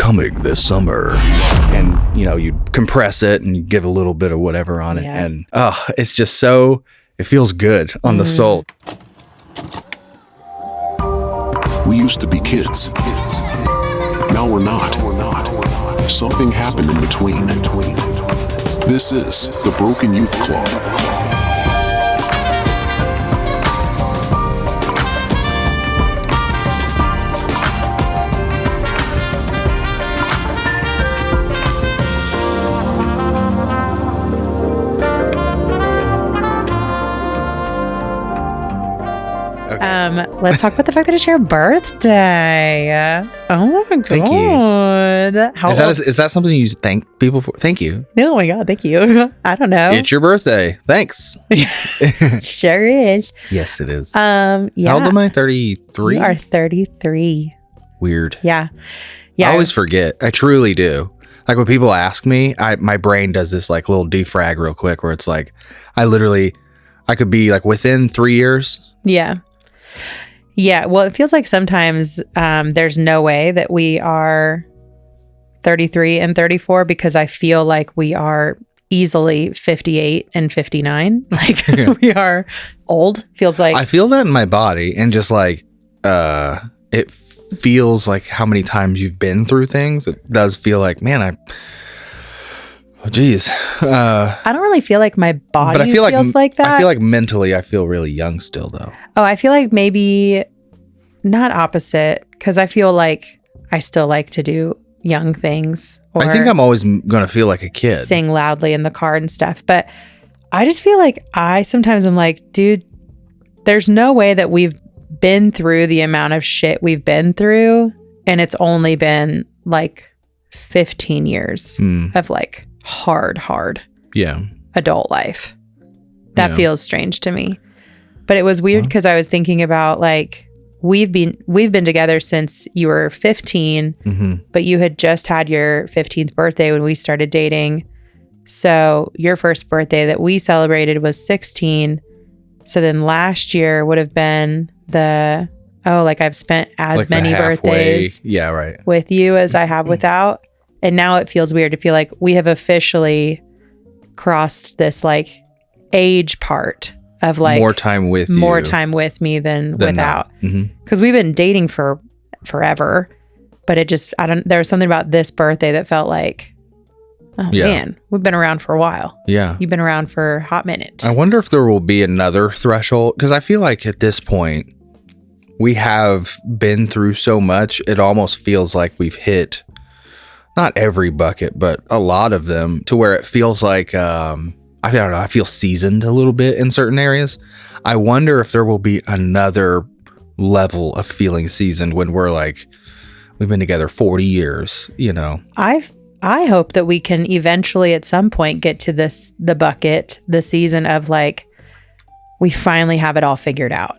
coming this summer. And, you know, you compress it and you give a little bit of whatever on it. And, it's just so, it feels good on the soul. We used to be kids. Now we're not. Something happened in between. This is the Broken Youth Club. Let's talk about the fact that it's your birthday. Oh my god! Thank you. Is that something you thank people for? Thank you. Oh my god! Thank you. I don't know. It's your birthday. Thanks. Sure is. Yes, it is. Yeah. How old am I? 33. You are 33. Weird. Yeah. I always forget. I truly do. Like when people ask me, my brain does this like little defrag real quick where it's like, I could be like within 3 years. Yeah. Yeah. Well, it feels like sometimes there's no way that we are 33 and 34 because I feel like we are easily 58 and 59. Like we are old. Feels like I feel that in my body and just like it feels like how many times you've been through things. It does feel like, man, geez. I don't really feel like my body but I feel feels like that. I feel like mentally I feel really young still though. Oh, I feel like maybe not opposite because I feel like I still like to do young things. Or I think I'm always going to feel like a kid. Sing loudly in the car and stuff. But I just feel like sometimes I'm like, dude, there's no way that we've been through the amount of shit we've been through. And it's only been like 15 years of like hard adult life. That feels strange to me. But it was weird because I was thinking about like we've been together since you were 15, but you had just had your 15th birthday when we started dating. So your first birthday that we celebrated was 16. So then last year would have been I've spent as like many birthdays with you as I have without. And now it feels weird to feel like we have officially crossed this like age part of like more time with me than without. Because we've been dating for forever, but there was something about this birthday that felt like, man, we've been around for a while. Yeah. You've been around for a hot minute. I wonder if there will be another threshold because I feel like at this point we have been through so much. It almost feels like we've hit not every bucket, but a lot of them to where it feels like, I don't know. I feel seasoned a little bit in certain areas. I wonder if there will be another level of feeling seasoned when we're like, we've been together 40 years, you know. I hope that we can eventually at some point get to the season of like, we finally have it all figured out,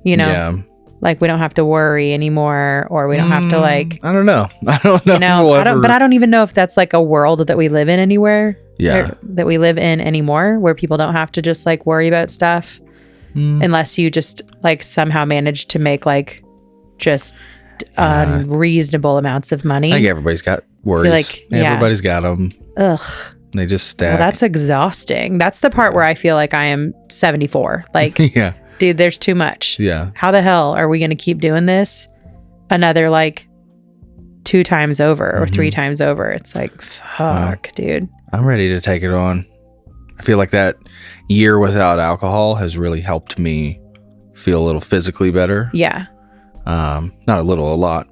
you know? Yeah. Like we don't have to worry anymore or we don't have to like. I don't know. You know, I don't even know if that's like a world that we live in anywhere. Yeah. That we live in anymore where people don't have to just like worry about stuff unless you just like somehow manage to make like just unreasonable amounts of money. I think everybody's got worries. Like, everybody's got them. Ugh. They just stack. Well, that's exhausting. That's the part where I feel like I am 74. Like, dude, there's too much. Yeah. How the hell are we going to keep doing this another like 2 times over or 3 times over? It's like, fuck, dude. I'm ready to take it on. I feel like that year without alcohol has really helped me feel a little physically better. Yeah. Not a little, a lot.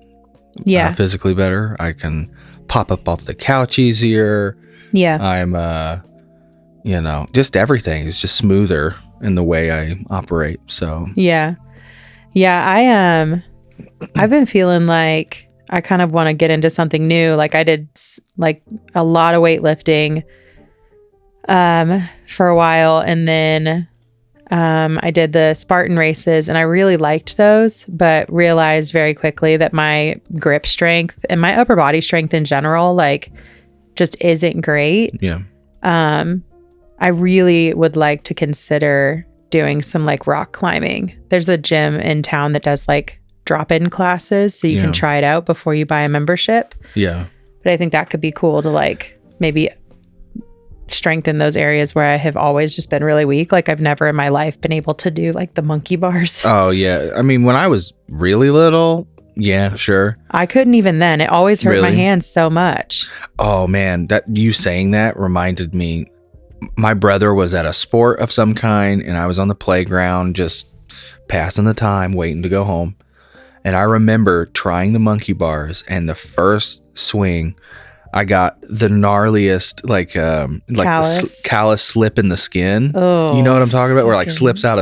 Yeah. Physically better. I can pop up off the couch easier. Yeah. I'm, just everything is just smoother in the way I operate. So. Yeah. Yeah. I've been feeling like I kind of want to get into something new. Like I did like a lot of weightlifting for a while. And then I did the Spartan races and I really liked those, but realized very quickly that my grip strength and my upper body strength in general, like just isn't great. Yeah. I really would like to consider doing some like rock climbing. There's a gym in town that does like drop-in classes so you can try it out before you buy a membership. Yeah. But I think that could be cool to like maybe strengthen those areas where I have always just been really weak. Like I've never in my life been able to do like the monkey bars. Oh yeah. I mean, when I was really little, yeah, sure. I couldn't even then. It always hurt my Really? hands so much. Oh man, that you saying that reminded me. My brother was at a sport of some kind, and I was on the playground just passing the time, waiting to go home. And I remember trying the monkey bars, and the first swing, I got the gnarliest, callus slip in the skin. Oh, you know what I'm talking about? Where like slips out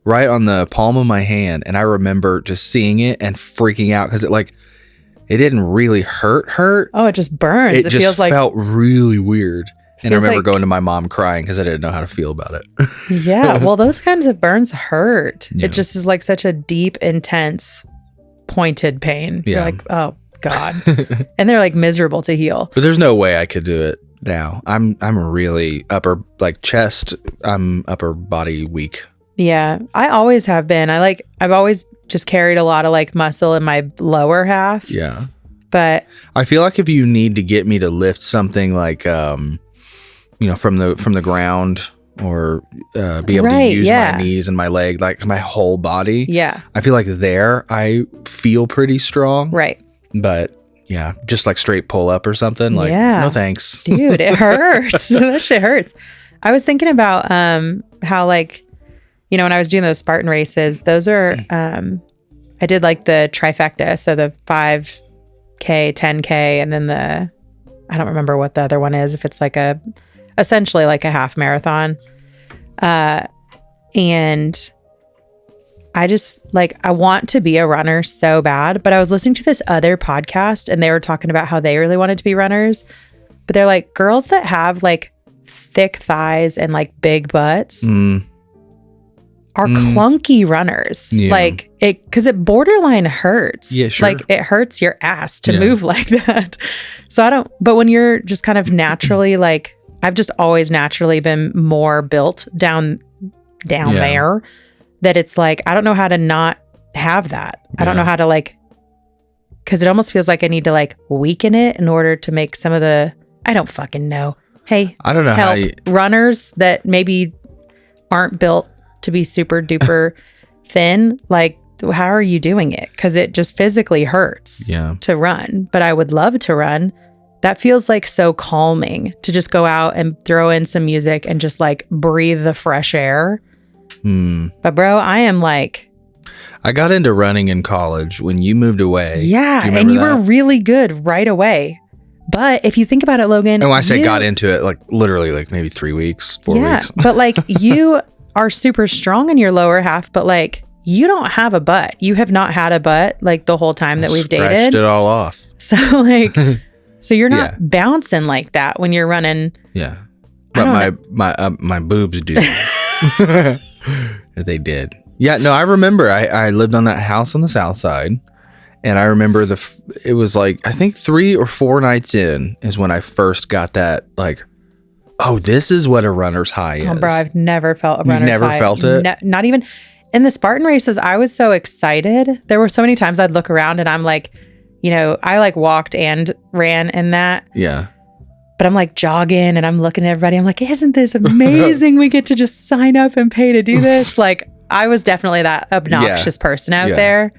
right on the palm of my hand. And I remember just seeing it and freaking out because it didn't really hurt. Oh, it just burns. It just feels like felt really weird. And I feels remember like- going to my mom crying because I didn't know how to feel about it. Yeah, well, those kinds of burns hurt. Yeah. It just is like such a deep, intense, pointed pain. You're Yeah. like, oh God. And they're like miserable to heal. But there's no way I could do it now. I'm really upper body weak. Yeah, I always have been. I've always just carried a lot of like muscle in my lower half. Yeah. But I feel like if you need to get me to lift something like from the ground or be able to use my knees and my leg, like my whole body. yeah, I feel like there I feel pretty strong. right. But yeah, just like straight pull up or something. Like, Yeah. no thanks. Dude, it hurts. That shit hurts. I was thinking about how like, when I was doing those Spartan races, those are I did like the trifecta, so the 5K, 10K, and then I don't remember what the other one is, if it's like essentially like a half marathon. And I just I want to be a runner so bad, but I was listening to this other podcast and they were talking about how they really wanted to be runners, but they're like, girls that have like thick thighs and like big butts are clunky runners. Yeah. Like because it borderline hurts. Yeah, sure. Like it hurts your ass to move like that. So but when you're just kind of naturally like, I've just always naturally been more built down there, that it's like, I don't know how to not have that. I don't know how to because it almost feels like I need to weaken it in order to make some of I don't fucking know. Hey, I don't know help how runners that maybe aren't built to be super duper thin. Like, how are you doing it? Because it just physically hurts to run, but I would love to run. That feels like so calming to just go out and throw in some music and just breathe the fresh air. But bro, I am I got into running in college when you moved away. yeah, Do you and you remember were that? really good right away. But if you think about it, Logan, And when I say got into it, literally maybe 3 weeks, 4 weeks. But you are super strong in your lower half, but you don't have a butt. You have not had a butt the whole time that we've Scratched dated. it all off. So so you're not bouncing like that when you're running. Yeah. I But my boobs do. They did. Yeah, no, I remember I lived on that house on the south side, and I remember it was I think 3 or 4 nights in is when I first got that oh, this is what a runner's high is. Oh, bro, I've never felt a runner's never high. felt it? Not even in the Spartan races. I was so excited. There were so many times I'd look around and I'm I walked and ran in that. Yeah. But I'm jogging and I'm looking at everybody. I'm isn't this amazing? We get to just sign up and pay to do this. I was definitely that obnoxious person out there.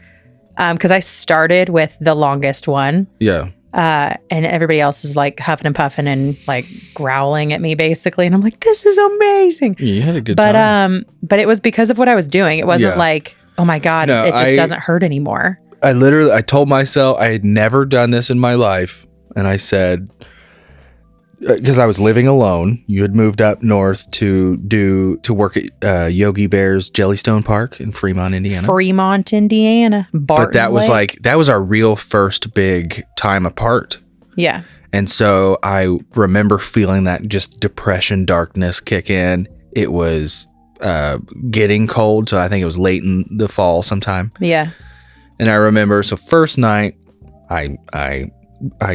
Because I started with the longest one. Yeah. And everybody else is huffing and puffing and growling at me basically. And I'm this is amazing. You had a good time. But it was because of what I was doing. It wasn't oh my God, No, it just doesn't hurt anymore. I told myself I had never done this in my life. And I said, because I was living alone, you had moved up north to work at Yogi Bear's Jellystone Park in Fremont, Indiana. Fremont, Indiana. But that was Lake. that was our real first big time apart. Yeah. And so I remember feeling that just depression, darkness kick in. It was getting cold, so I think it was late in the fall sometime. Yeah. And I remember, so first night, I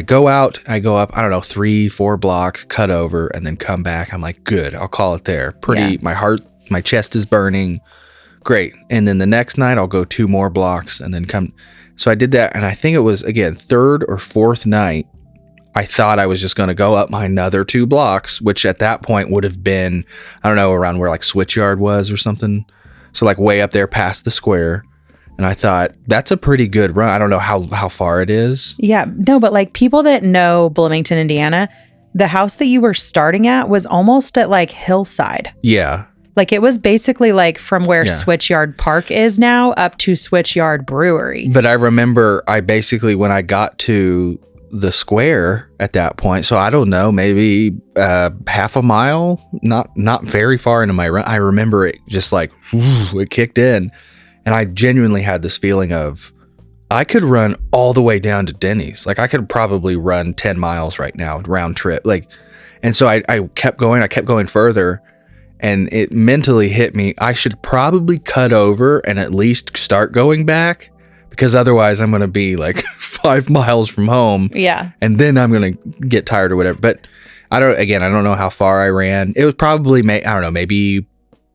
go out, I go up, I don't know, 3-4 blocks, cut over, and then come back. I'm good, I'll call it there. My chest is burning, great. And then the next night I'll go 2 more blocks and then come. So I did that. And I think it was, again, 3rd or 4th night, I thought I was just going to go up my another 2 blocks, which at that point would have been, I don't know, around where like Switchyard was or something. So like way up there past the square. And I thought, that's a pretty good run. I don't know how far it is. Yeah. No, but like people that know Bloomington, Indiana, the house that you were starting at was almost at like Hillside. Yeah. Like it was basically like from where Switchyard Park is now up to Switchyard Brewery. But I remember I basically, when I got to the square at that point, so I don't know, maybe half a mile, not very far into my run, I remember it just like, it kicked in. And I genuinely had this feeling of, I could run all the way down to Denny's. Like I could probably run 10 miles right now, round trip. Like, and so I kept going further, and it mentally hit me, I should probably cut over and at least start going back, because otherwise I'm going to be like 5 miles from home. Yeah. And then I'm going to get tired or whatever. But I don't know how far I ran. It was probably, maybe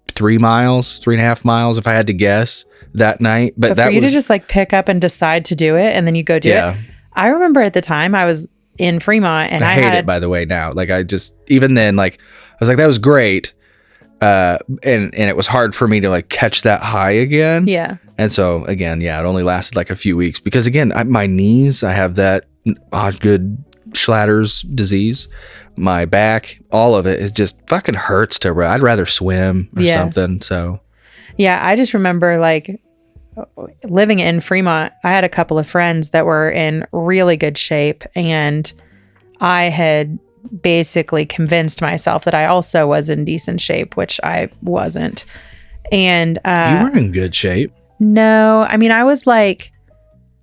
3.5 miles if I had to guess that night. But for you to just like pick up and decide to do it and then you go do it. I remember at the time I was in Fremont and I hate it, by the way, now. Like I just, even then, like I was like, that was great. And it was hard for me to like catch that high again. Yeah. And so again, it only lasted like a few weeks because again, my knees, I have that Osgood Schlatter's disease. My back, all of it just fucking hurts to run. I'd rather swim or something. So yeah, I just remember like living in Fremont, I had a couple of friends that were in really good shape, and I had basically convinced myself that I also was in decent shape, which I wasn't. And you were in good shape. No, I mean, I was like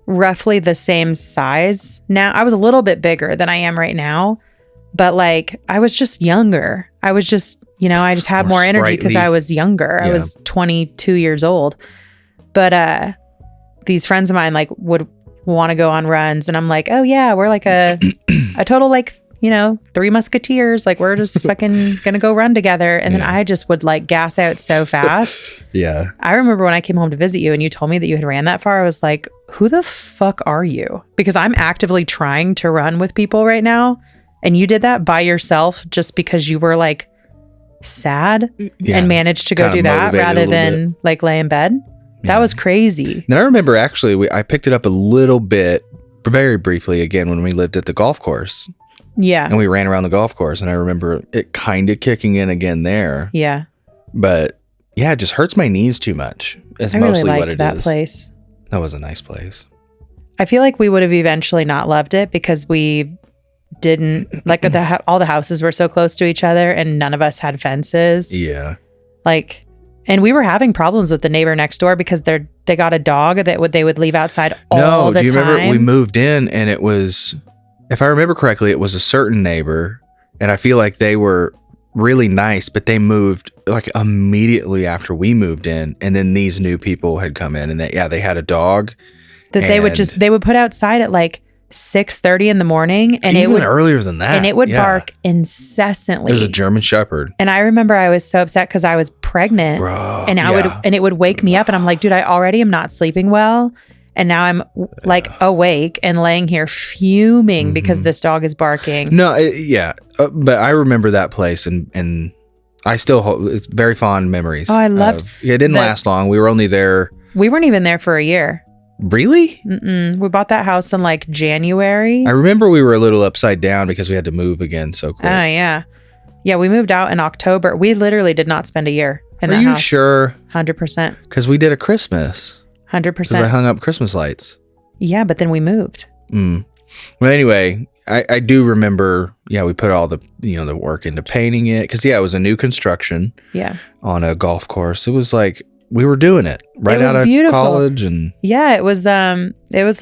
roughly the same size. Now I was a little bit bigger than I am right now, but like I was just younger. I was just, I just had more energy because I was younger. Yeah. I was 22 years old. But these friends of mine like would want to go on runs, and I'm like, oh yeah, we're like a total like 3 musketeers, like we're just fucking gonna go run together. And then I just would like gas out so fast. Yeah. I remember when I came home to visit you and you told me that you had ran that far, I was like, who the fuck are you? Because I'm actively trying to run with people right now, and you did that by yourself just because you were like sad and managed to go do that rather than like lay in bed. That was crazy. And I remember actually I picked it up a little bit, very briefly again, when we lived at the golf course. Yeah. And we ran around the golf course, and I remember it kind of kicking in again there. Yeah. But yeah, it just hurts my knees too much. It's I mostly really liked what it that is. place. That was a nice place. I feel like we would have eventually not loved it because we didn't like all the houses were so close to each other and none of us had fences. Yeah. Like, and we were having problems with the neighbor next door because they got a dog that they would leave outside all the time. No, do you remember we moved in and it was, if I remember correctly, it was a certain neighbor, and I feel like they were really nice, but they moved like immediately after we moved in, and then these new people had come in, and they had a dog that they would put outside at like 6:30 in the morning, and even earlier than that, and it would bark incessantly. It was a German Shepherd, and I remember I was so upset because I was pregnant. Bro, and it would wake me up, and I'm like, dude, I already am not sleeping well, and now I'm like awake and laying here fuming because this dog is barking. No, but I remember that place, and I still it's very fond memories. Oh, I loved. It didn't last long. We were only there. We weren't even there for a year. Really? Mm-mm. We bought that house in like January. I remember we were a little upside down because we had to move again so quick. Oh, yeah. Yeah, we moved out in October. We literally did not spend a year in that house. Are you sure? 100%. Because we did a Christmas. 100%. Because I hung up Christmas lights. Yeah, but then we moved. Well, anyway, I do remember, we put all the, the work into painting it. Because, it was a new construction. Yeah. On a golf course. It was like, we were doing it right out of college, and it was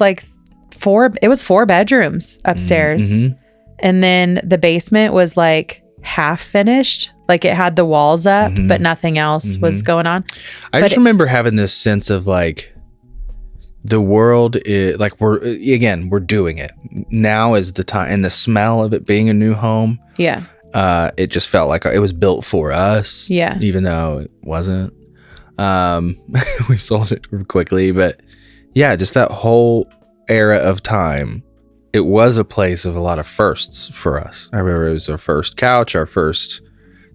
like 4 bedrooms upstairs, and then the basement was like half finished, like it had the walls up, but nothing else was going on. I just remember having this sense of like the world is like we're doing it now is the time, and the smell of it being a new home. Yeah, it just felt like it was built for us. Yeah, even though it wasn't. We sold it quickly, but yeah, just that whole era of time, it was a place of a lot of firsts for us. I remember it was our first couch, our first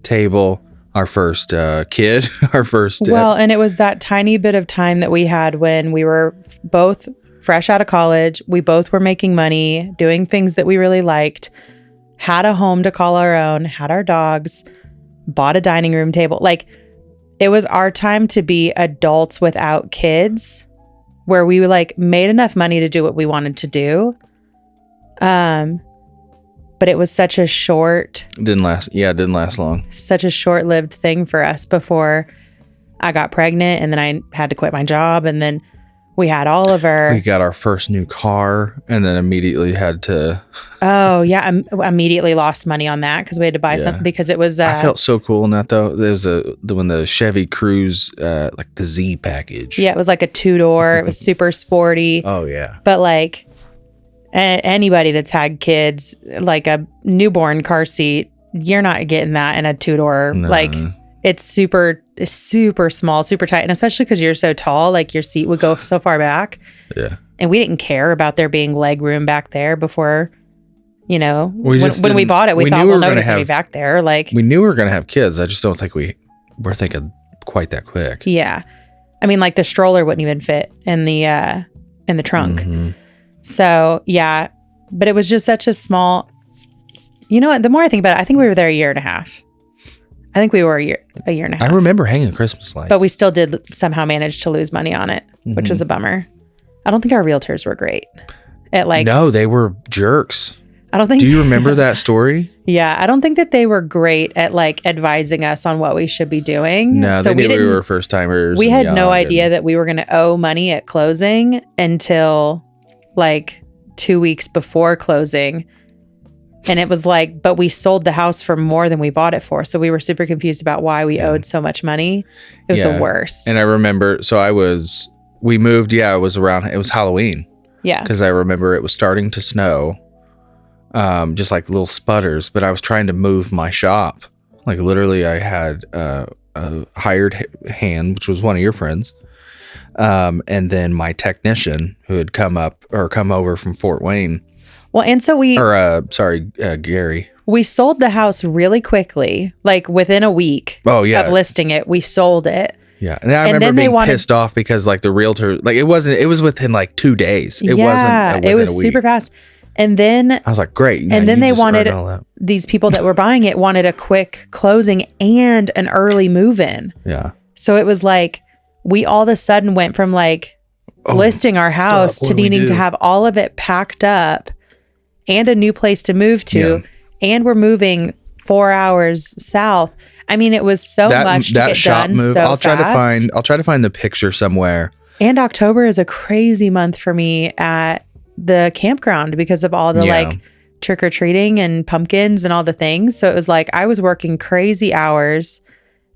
table, our first kid, our first... Well, and it was that tiny bit of time that we had when we were both fresh out of college. We both were making money, doing things that we really liked, had a home to call our own, had our dogs, bought a dining room table. Like, it was our time to be adults without kids, where we like made enough money to do what we wanted to do. But it was such a short... It didn't last long. Such a short-lived thing for us before I got pregnant, and then I had to quit my job, and then we had Oliver. We got our first new car, and then immediately had to... Oh, yeah. I immediately lost money on that because we had to buy something because it was... I felt so cool in that, though. There was when the Chevy Cruze, like the Z package. Yeah, it was like a two-door. It was super sporty. Oh, yeah. But like... Anybody that's had kids, like a newborn car seat, you're not getting that in a two-door. No. Like, it's super small, super tight. And especially because you're so tall, like your seat would go so far back. Yeah. And we didn't care about there being leg room back there before, you know, when we bought it, we thought, well, nobody's going to be back there. Like, we knew we were going to have kids. I just don't think we're thinking quite that quick. Yeah. I mean, like the stroller wouldn't even fit in the trunk. Mm-hmm. So, yeah, but it was just such a small, you know what, the more I think about it, I think we were there a year and a half. I think we were a year and a half. I remember hanging Christmas lights. But we still did somehow manage to lose money on it, which was a bummer. I don't think our realtors were great at like... No, they were jerks. I don't think... Do you remember that story? Yeah, I don't think that they were great at like advising us on what we should be doing. No, so they knew we were first timers. We had no idea that we were going to owe money at closing until like 2 weeks before closing. And it was like, but we sold the house for more than we bought it for. So we were super confused about why we owed so much money. It was the worst. And I remember, we moved, it was Halloween. Yeah. Because I remember it was starting to snow, just like little sputters, but I was trying to move my shop. Like literally I had a hired hand, which was one of your friends. And then my technician who had come over from Fort Wayne. Well, and so Gary. We sold the house really quickly, like within a week of listing it. We sold it. Yeah. And I remember being pissed off because like the realtor, like it was within like 2 days. It wasn't within it was a week. Super fast. And then I was like, great. And then they wanted, these people that were buying it wanted a quick closing and an early move-in. Yeah. So it was like, we all of a sudden went from like listing our house to needing to have all of it packed up and a new place to move to. Yeah. And we're moving 4 hours south. I mean, it was so much to get done move, so I'll try to find the picture somewhere. And October is a crazy month for me at the campground because of all the like trick-or-treating and pumpkins and all the things. So it was like I was working crazy hours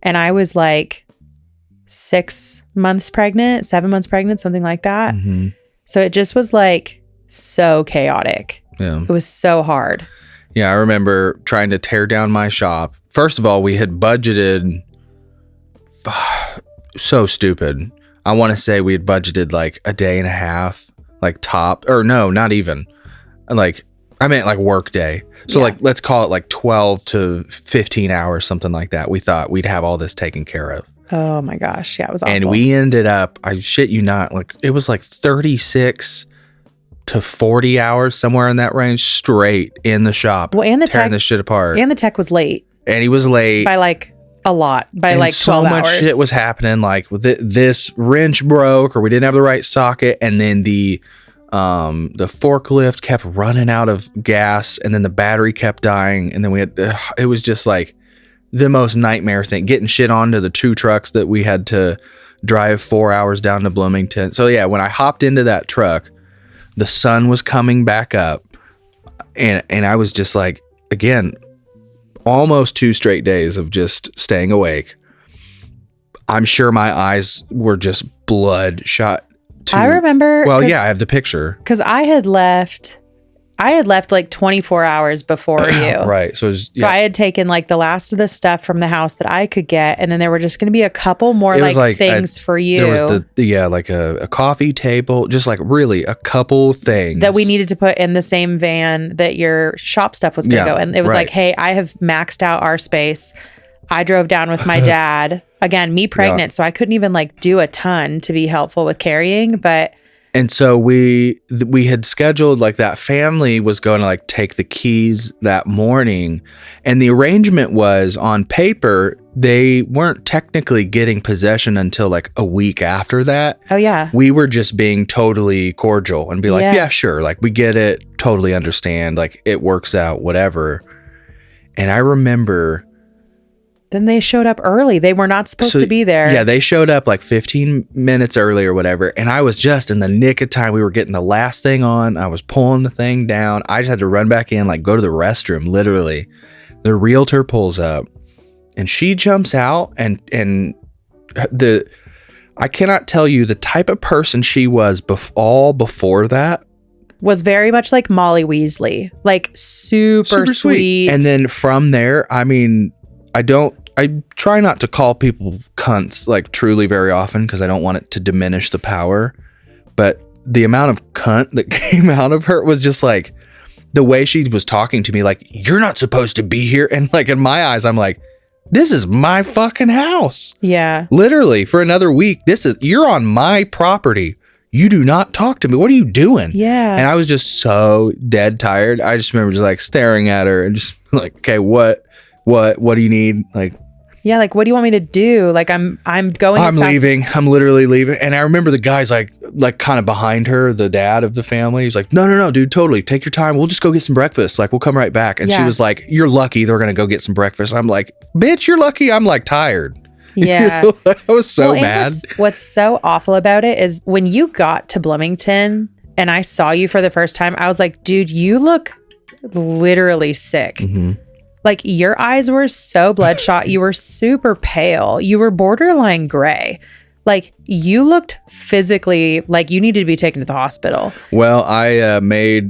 and I was like 7 months pregnant, something like that. Mm-hmm. So it just was like so chaotic. Yeah. It was so hard. Yeah, I remember trying to tear down my shop. First of all, we had budgeted so stupid. I want to say we had budgeted like a day and a half, like top, or no, not even. Like, I meant like work day. So like, let's call it like 12 to 15 hours, something like that. We thought we'd have all this taken care of. Oh my gosh. Yeah, it was awful. And we ended up, I shit you not, like it was like 36 to 40 hours, somewhere in that range, straight in the shop. Well, and the tearing this shit apart. And the tech was late. And he was late. By like a lot. By like 12 hours. So much shit was happening. Like this wrench broke or we didn't have the right socket. And then the forklift kept running out of gas. And then the battery kept dying. And then we had, it was just like the most nightmare thing. Getting shit onto the 2 trucks that we had to drive 4 hours down to Bloomington. So yeah, when I hopped into that truck, the sun was coming back up and I was just like, again, almost 2 straight days of just staying awake. I'm sure my eyes were just bloodshot. I remember. Well, yeah, I have the picture. Because I had left I had left like 24 hours before you. Right. So I had taken like the last of the stuff from the house that I could get. And then there were just going to be a couple more like things for you. There was like a coffee table, just like really a couple things that we needed to put in the same van that your shop stuff was going to go. And it was like, hey, I have maxed out our space. I drove down with my dad. Again, me pregnant. So I couldn't even like do a ton to be helpful with carrying. And so we had scheduled like that family was going to like take the keys that morning. And the arrangement was on paper, they weren't technically getting possession until like a week after that. Oh, yeah. We were just being totally cordial and be like, yeah, sure. Like we get it. Totally understand. Like it works out, whatever. And I remember... Then they showed up early. They were not supposed to be there. Yeah, they showed up like 15 minutes early or whatever. And I was just in the nick of time. We were getting the last thing on. I was pulling the thing down. I just had to run back in, like go to the restroom, literally. The realtor pulls up and she jumps out and I cannot tell you the type of person she was all before that. Was very much like Molly Weasley. Like super sweet. And then from there, I mean, I try not to call people cunts like truly very often because I don't want it to diminish the power. But the amount of cunt that came out of her was just like the way she was talking to me, like, you're not supposed to be here. And like in my eyes, I'm like, this is my fucking house. Yeah. Literally for another week. You're on my property. You do not talk to me. What are you doing? Yeah. And I was just so dead tired. I just remember just like staring at her and just like, okay, what do you need? Like, yeah, like what do you want me to do? Like I'm going. I'm leaving. I'm literally leaving. And I remember the guy's like kind of behind her, the dad of the family. He's like, no, dude, totally. Take your time. We'll just go get some breakfast. Like we'll come right back. And she was like, you're lucky they're gonna go get some breakfast. I'm like, bitch, you're lucky. I'm like tired. Yeah. I was so mad. What's so awful about it is when you got to Bloomington and I saw you for the first time, I was like, dude, you look literally sick. Mm-hmm. Like your eyes were so bloodshot. You were super pale. You were borderline gray. Like you looked physically like you needed to be taken to the hospital. Well, I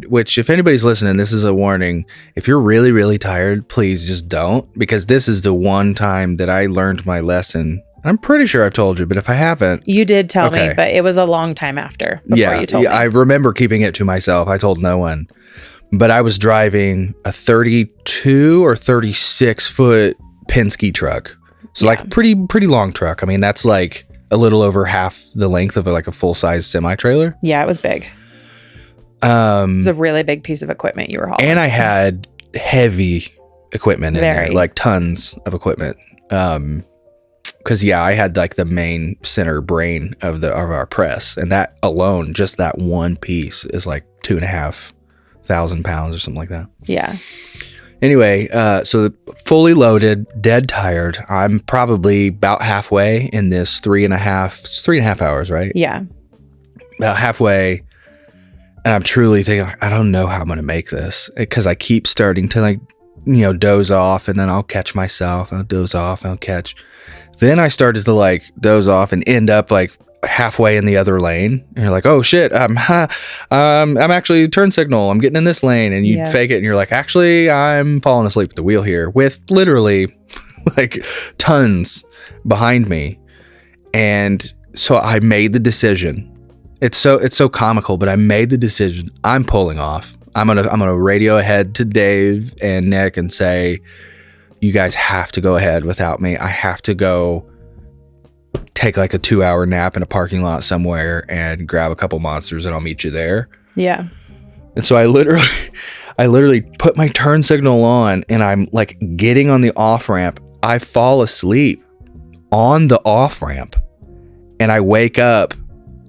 which if anybody's listening, this is a warning. If you're really, really tired, please just don't, because this is the one time that I learned my lesson. I'm pretty sure I've told you, but if I haven't. You did tell me, but it was a long time after before you told me. I remember keeping it to myself. I told no one. But I was driving a 32 or 36 foot Penske truck. So like pretty long truck. I mean, that's like a little over half the length of like a full size semi trailer. Yeah, it was big. It was a really big piece of equipment you were hauling. And I had heavy equipment in there, like tons of equipment. Cause I had like the main center brain of our press, and that alone, just that one piece is like 2,500 pounds or something like that. Yeah. Anyway, so fully loaded, dead tired. I'm probably about halfway in this 3.5 hours, right? Yeah. About halfway. And I'm truly thinking, I don't know how I'm going to make this, because I keep starting to like, doze off, and then I'll catch myself. I'll doze off. I'll catch. Then I started to like doze off and end up like halfway in the other lane, and you're like, oh shit, I'm actually turn signal, I'm getting in this lane, and you fake it and you're like, actually I'm falling asleep at the wheel here with literally like tons behind me. And so I made the decision. It's so comical, but I made the decision. I'm pulling off. I'm gonna radio ahead to Dave and Nick and say, you guys have to go ahead without me. I have to go take like a 2-hour nap in a parking lot somewhere and grab a couple monsters, and I'll meet you there. Yeah. And so I literally put my turn signal on, and I'm like getting on the off ramp. I fall asleep on the off ramp, and I wake up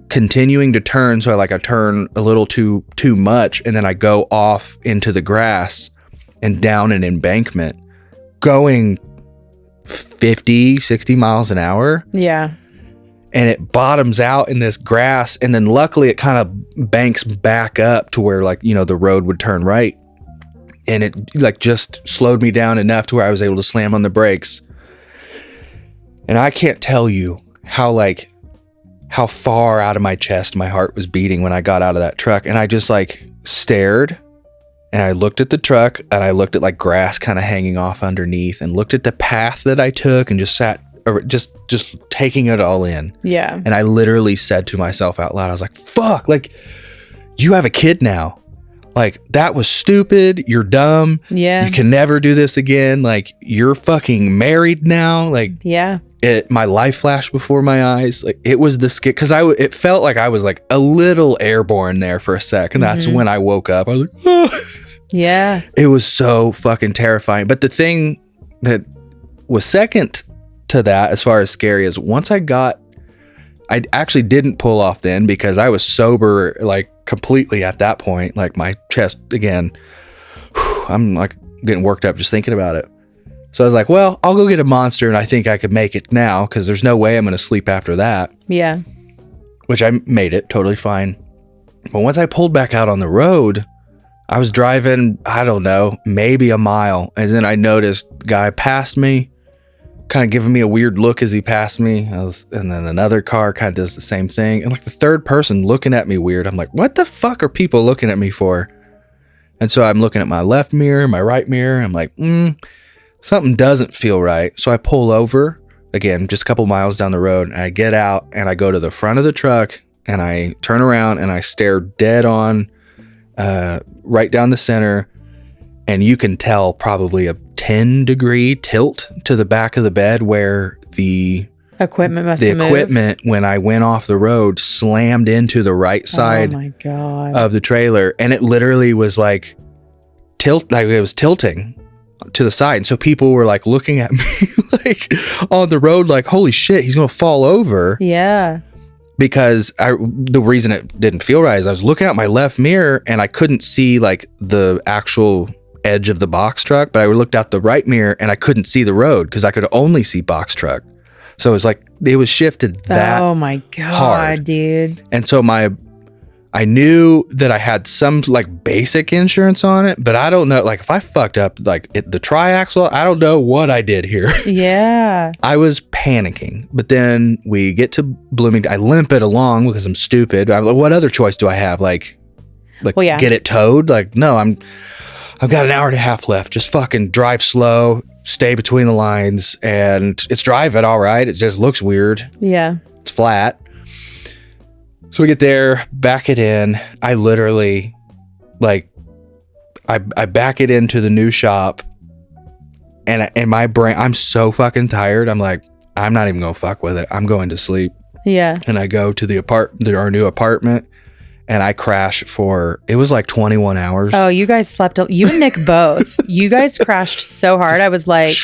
continuing to turn. So I turn a little too much, and then I go off into the grass and down an embankment going 50, 60 miles an hour. Yeah. And it bottoms out in this grass, and then luckily it kind of banks back up to where the road would turn right, and it just slowed me down enough to where I was able to slam on the brakes. And I can't tell you how far out of my chest my heart was beating when I got out of that truck, and I just stared And I looked at the truck and I looked at like grass kind of hanging off underneath and looked at the path that I took and just sat, just taking it all in. Yeah. And I literally said to myself out loud, I was like, fuck, like you have a kid now. Like that was stupid. You're dumb. Yeah. You can never do this again. Like you're fucking married now. Like, yeah. My life flashed before my eyes. Like it was the skit. Cause it felt like I was like a little airborne there for a sec. And that's when I woke up. I was like, oh. Yeah. It was so fucking terrifying. But the thing that was second to that, as far as scary, is once I actually didn't pull off then because I was sober, like completely at that point. Like my chest again, I'm like getting worked up just thinking about it. So I was like, well, I'll go get a Monster and I think I could make it now because there's no way I'm going to sleep after that. Yeah. Which I made it totally fine. But once I pulled back out on the road, I was driving, I don't know, maybe a mile. And then I noticed the guy passed me, kind of giving me a weird look as he passed me. And then another car kind of does the same thing. And like the third person looking at me weird. I'm like, what the fuck are people looking at me for? And so I'm looking at my left mirror, my right mirror. I'm like, something doesn't feel right. So I pull over, again, just a couple miles down the road. And I get out and I go to the front of the truck and I turn around and I stare dead on right down the center, and you can tell probably a 10-degree tilt to the back of the bed where the equipment when I went off the road slammed into the right side of the trailer, and it literally was like it was tilting to the side, and so people were like looking at me like on the road like, holy shit, he's gonna fall over. Yeah. Because the reason it didn't feel right is I was looking out my left mirror and I couldn't see like the actual edge of the box truck, but I looked out the right mirror and I couldn't see the road because I could only see box truck. So it was like it was shifted that oh my god hard. Dude. And so I knew that I had some like basic insurance on it, but I don't know, like if I fucked up like the triaxle, I don't know what I did here. Yeah. I was panicking, but then we get to Bloomington. I limp it along because I'm stupid. I'm like, what other choice do I have? Like well, yeah. Get it towed? Like, no, I've got an hour and a half left. Just fucking drive slow, stay between the lines, and it's driving all right. It just looks weird. Yeah. It's flat. So we get there, back it in. I literally, like, I back it into the new shop, and my brain, I'm so fucking tired. I'm like, I'm not even gonna fuck with it. I'm going to sleep. Yeah. And I go to our new apartment, and I crash for, it was like 21 hours. Oh, you guys slept, you and Nick both. You guys crashed so hard. I was like,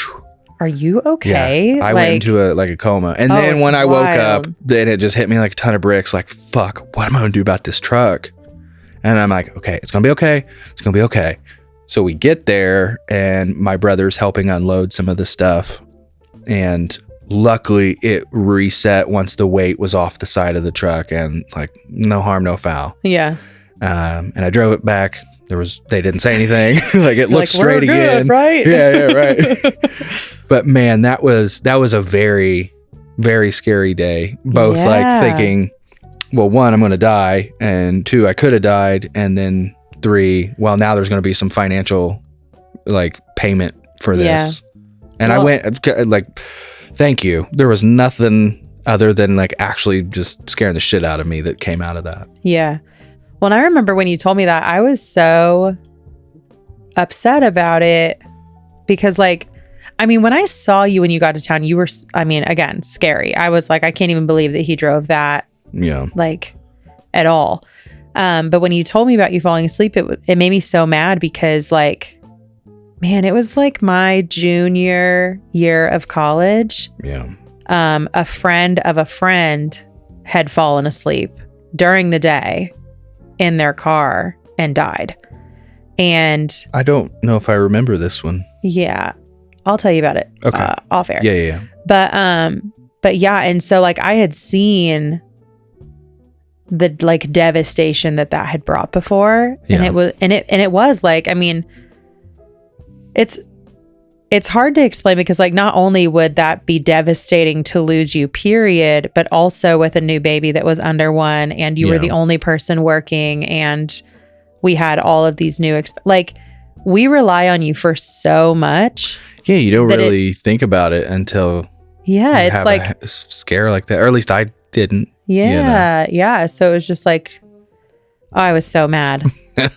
are you okay? Yeah, I went into a coma. And then when I woke up, then it just hit me like a ton of bricks. Like, fuck, what am I going to do about this truck? And I'm like, okay, it's going to be okay. It's going to be okay. So we get there and my brother's helping unload some of the stuff. And luckily it reset once the weight was off the side of the truck, and like no harm, no foul. Yeah. And I drove it back. They didn't say anything. Like it looked like, straight again. Good, right? Yeah, right. But man, that was a very, very scary day. Both like thinking, well, 1, I'm going to die, and 2, I could have died, and then 3, well, now there's going to be some financial like payment for this. Yeah. And I went like, thank you. There was nothing other than like actually just scaring the shit out of me that came out of that. Yeah. Well, and I remember when you told me that, I was so upset about it because like, I mean, when I saw you when you got to town, you were, I mean, again, scary. I was like, I can't even believe that he drove that. Yeah. Like at all. But when you told me about you falling asleep, it made me so mad because like, man, it was like my junior year of college. Yeah. A friend of a friend had fallen asleep during the day in their car and died. And I don't know if I remember this one. Yeah. I'll tell you about it. Okay. Off air. Yeah. But yeah. And so like I had seen the like devastation that had brought before. And it was like, I mean, it's hard to explain because like not only would that be devastating to lose you, period, but also with a new baby that was under 1 and you were the only person working and we had all of these new, like we rely on you for so much. Yeah. You don't really think about it until it's like a scare like that, or at least I didn't. Yeah. So it was just like, oh, I was so mad.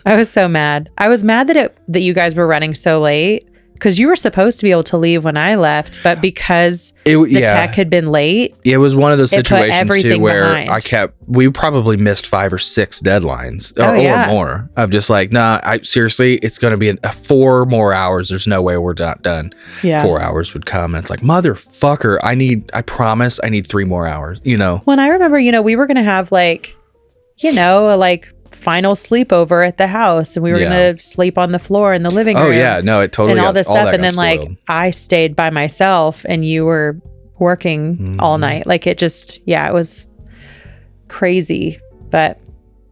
I was so mad. I was mad that you guys were running so late, because you were supposed to be able to leave when I left, but because the tech had been late, it was one of those situations too where behind. We probably missed 5 or 6 deadlines or more of just like, nah, seriously, it's going to be 4 more hours. There's no way we're not done. 4 hours would come, and it's like, motherfucker, I promise I need 3 more hours, When I remember, we were going to have like, final sleepover at the house, and we were gonna sleep on the floor in the living room. Oh yeah, no, it totally and all this stuff, and then spoiled. like I stayed by myself, and you were working all night. Like it just, it was crazy. But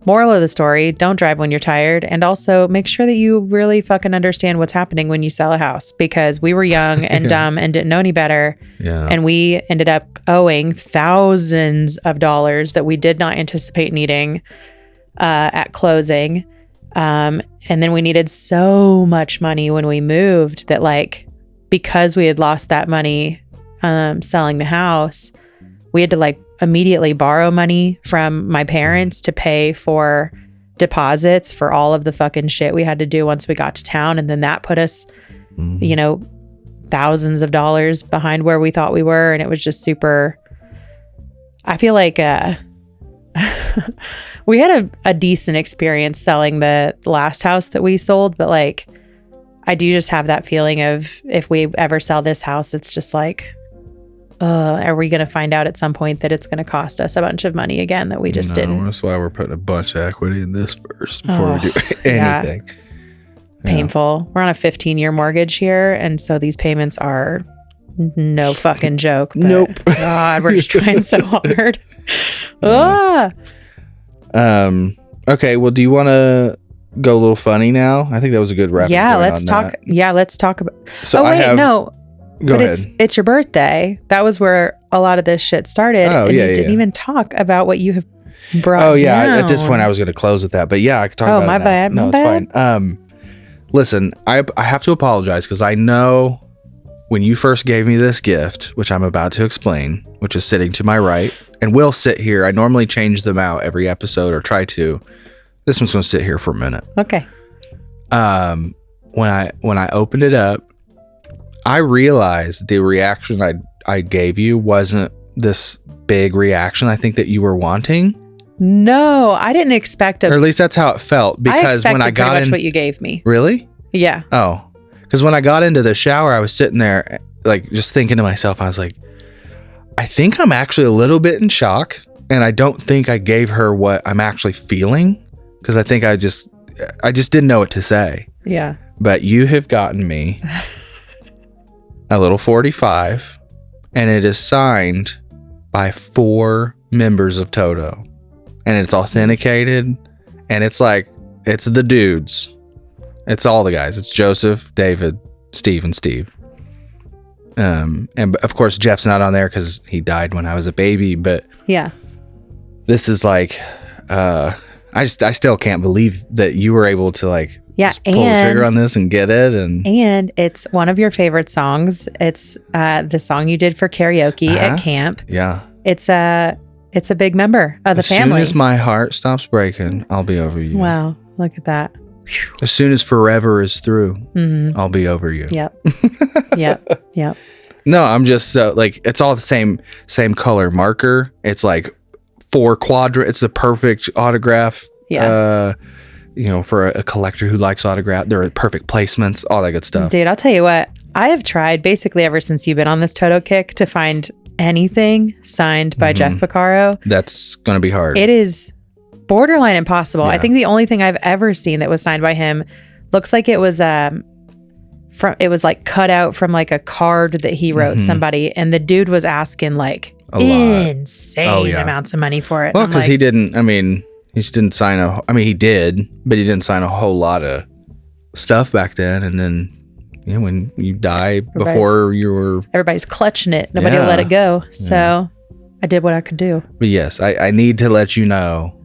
moral of the story: don't drive when you're tired, and also make sure that you really fucking understand what's happening when you sell a house, because we were young and dumb and didn't know any better. Yeah, and we ended up owing thousands of dollars that we did not anticipate needing at closing, and then we needed so much money when we moved that, like, because we had lost that money selling the house, we had to like immediately borrow money from my parents to pay for deposits for all of the fucking shit we had to do once we got to town, and then that put us thousands of dollars behind where we thought we were. And it was just super, I feel like we had a decent experience selling the last house that we sold, but like I do just have that feeling of, if we ever sell this house, it's just like, are we going to find out at some point that it's going to cost us a bunch of money again that we just didn't? That's why we're putting a bunch of equity in this first before we do anything. Yeah. Painful. We're on a 15-year mortgage here, and so these payments are no fucking joke. Nope. God, we're just trying so hard. Okay, well, do you want to go a little funny now? I think that was a good wrap. Let's talk. Yeah, let's talk about. So Go ahead. It's your birthday. That was where a lot of this shit started. Oh, and you didn't even talk about what you have brought. Oh yeah, down. at this point I was going to close with that, but yeah, I could talk about it. My bad. No, it's fine. Listen, I have to apologize, because I know when you first gave me this gift, which I'm about to explain, which is sitting to my right, and will sit here. I normally change them out every episode, or try to. This one's going to sit here for a minute. Okay. When I opened it up, I realized the reaction I gave you wasn't this big reaction I think that you were wanting. No, I didn't expect or at least that's how it felt, because when I got pretty much what you gave me. Really? Yeah. Oh, because when I got into the shower, I was sitting there like just thinking to myself, I was like, I think I'm actually a little bit in shock, and I don't think I gave her what I'm actually feeling, because I think I just didn't know what to say. Yeah. But you have gotten me a little 45, and it is signed by 4 members of Toto, and it's authenticated, and it's like, it's the dudes. It's all the guys. It's Joseph, David, Steve, and Steve. And of course Jeff's not on there because he died when I was a baby, but yeah, this is like, I still can't believe that you were able to like, just pull the trigger on this and get it. And it's one of your favorite songs. It's the song you did for karaoke at camp. Yeah. It's a big member of the family. As soon as my heart stops breaking, I'll be over you. Wow. Look at that. As soon as forever is through, I'll be over you. Yep. Yep. No, I'm just like, it's all the same color marker. It's like 4 quadrant. It's the perfect autograph. Yeah. For a collector who likes autograph, they're perfect placements, all that good stuff. Dude, I'll tell you what, I have tried basically ever since you've been on this Toto kick to find anything signed by Jeff Porcaro. That's going to be hard. It is borderline impossible. Yeah. I think the only thing I've ever seen that was signed by him looks like it was like cut out from like a card that he wrote somebody, and the dude was asking like insane amounts of money for it. Well, because he didn't. I mean, he just didn't sign he did, but he didn't sign a whole lot of stuff back then. And then, when you die before everybody's clutching it. Nobody will let it go. So I did what I could do. But yes, I need to let you know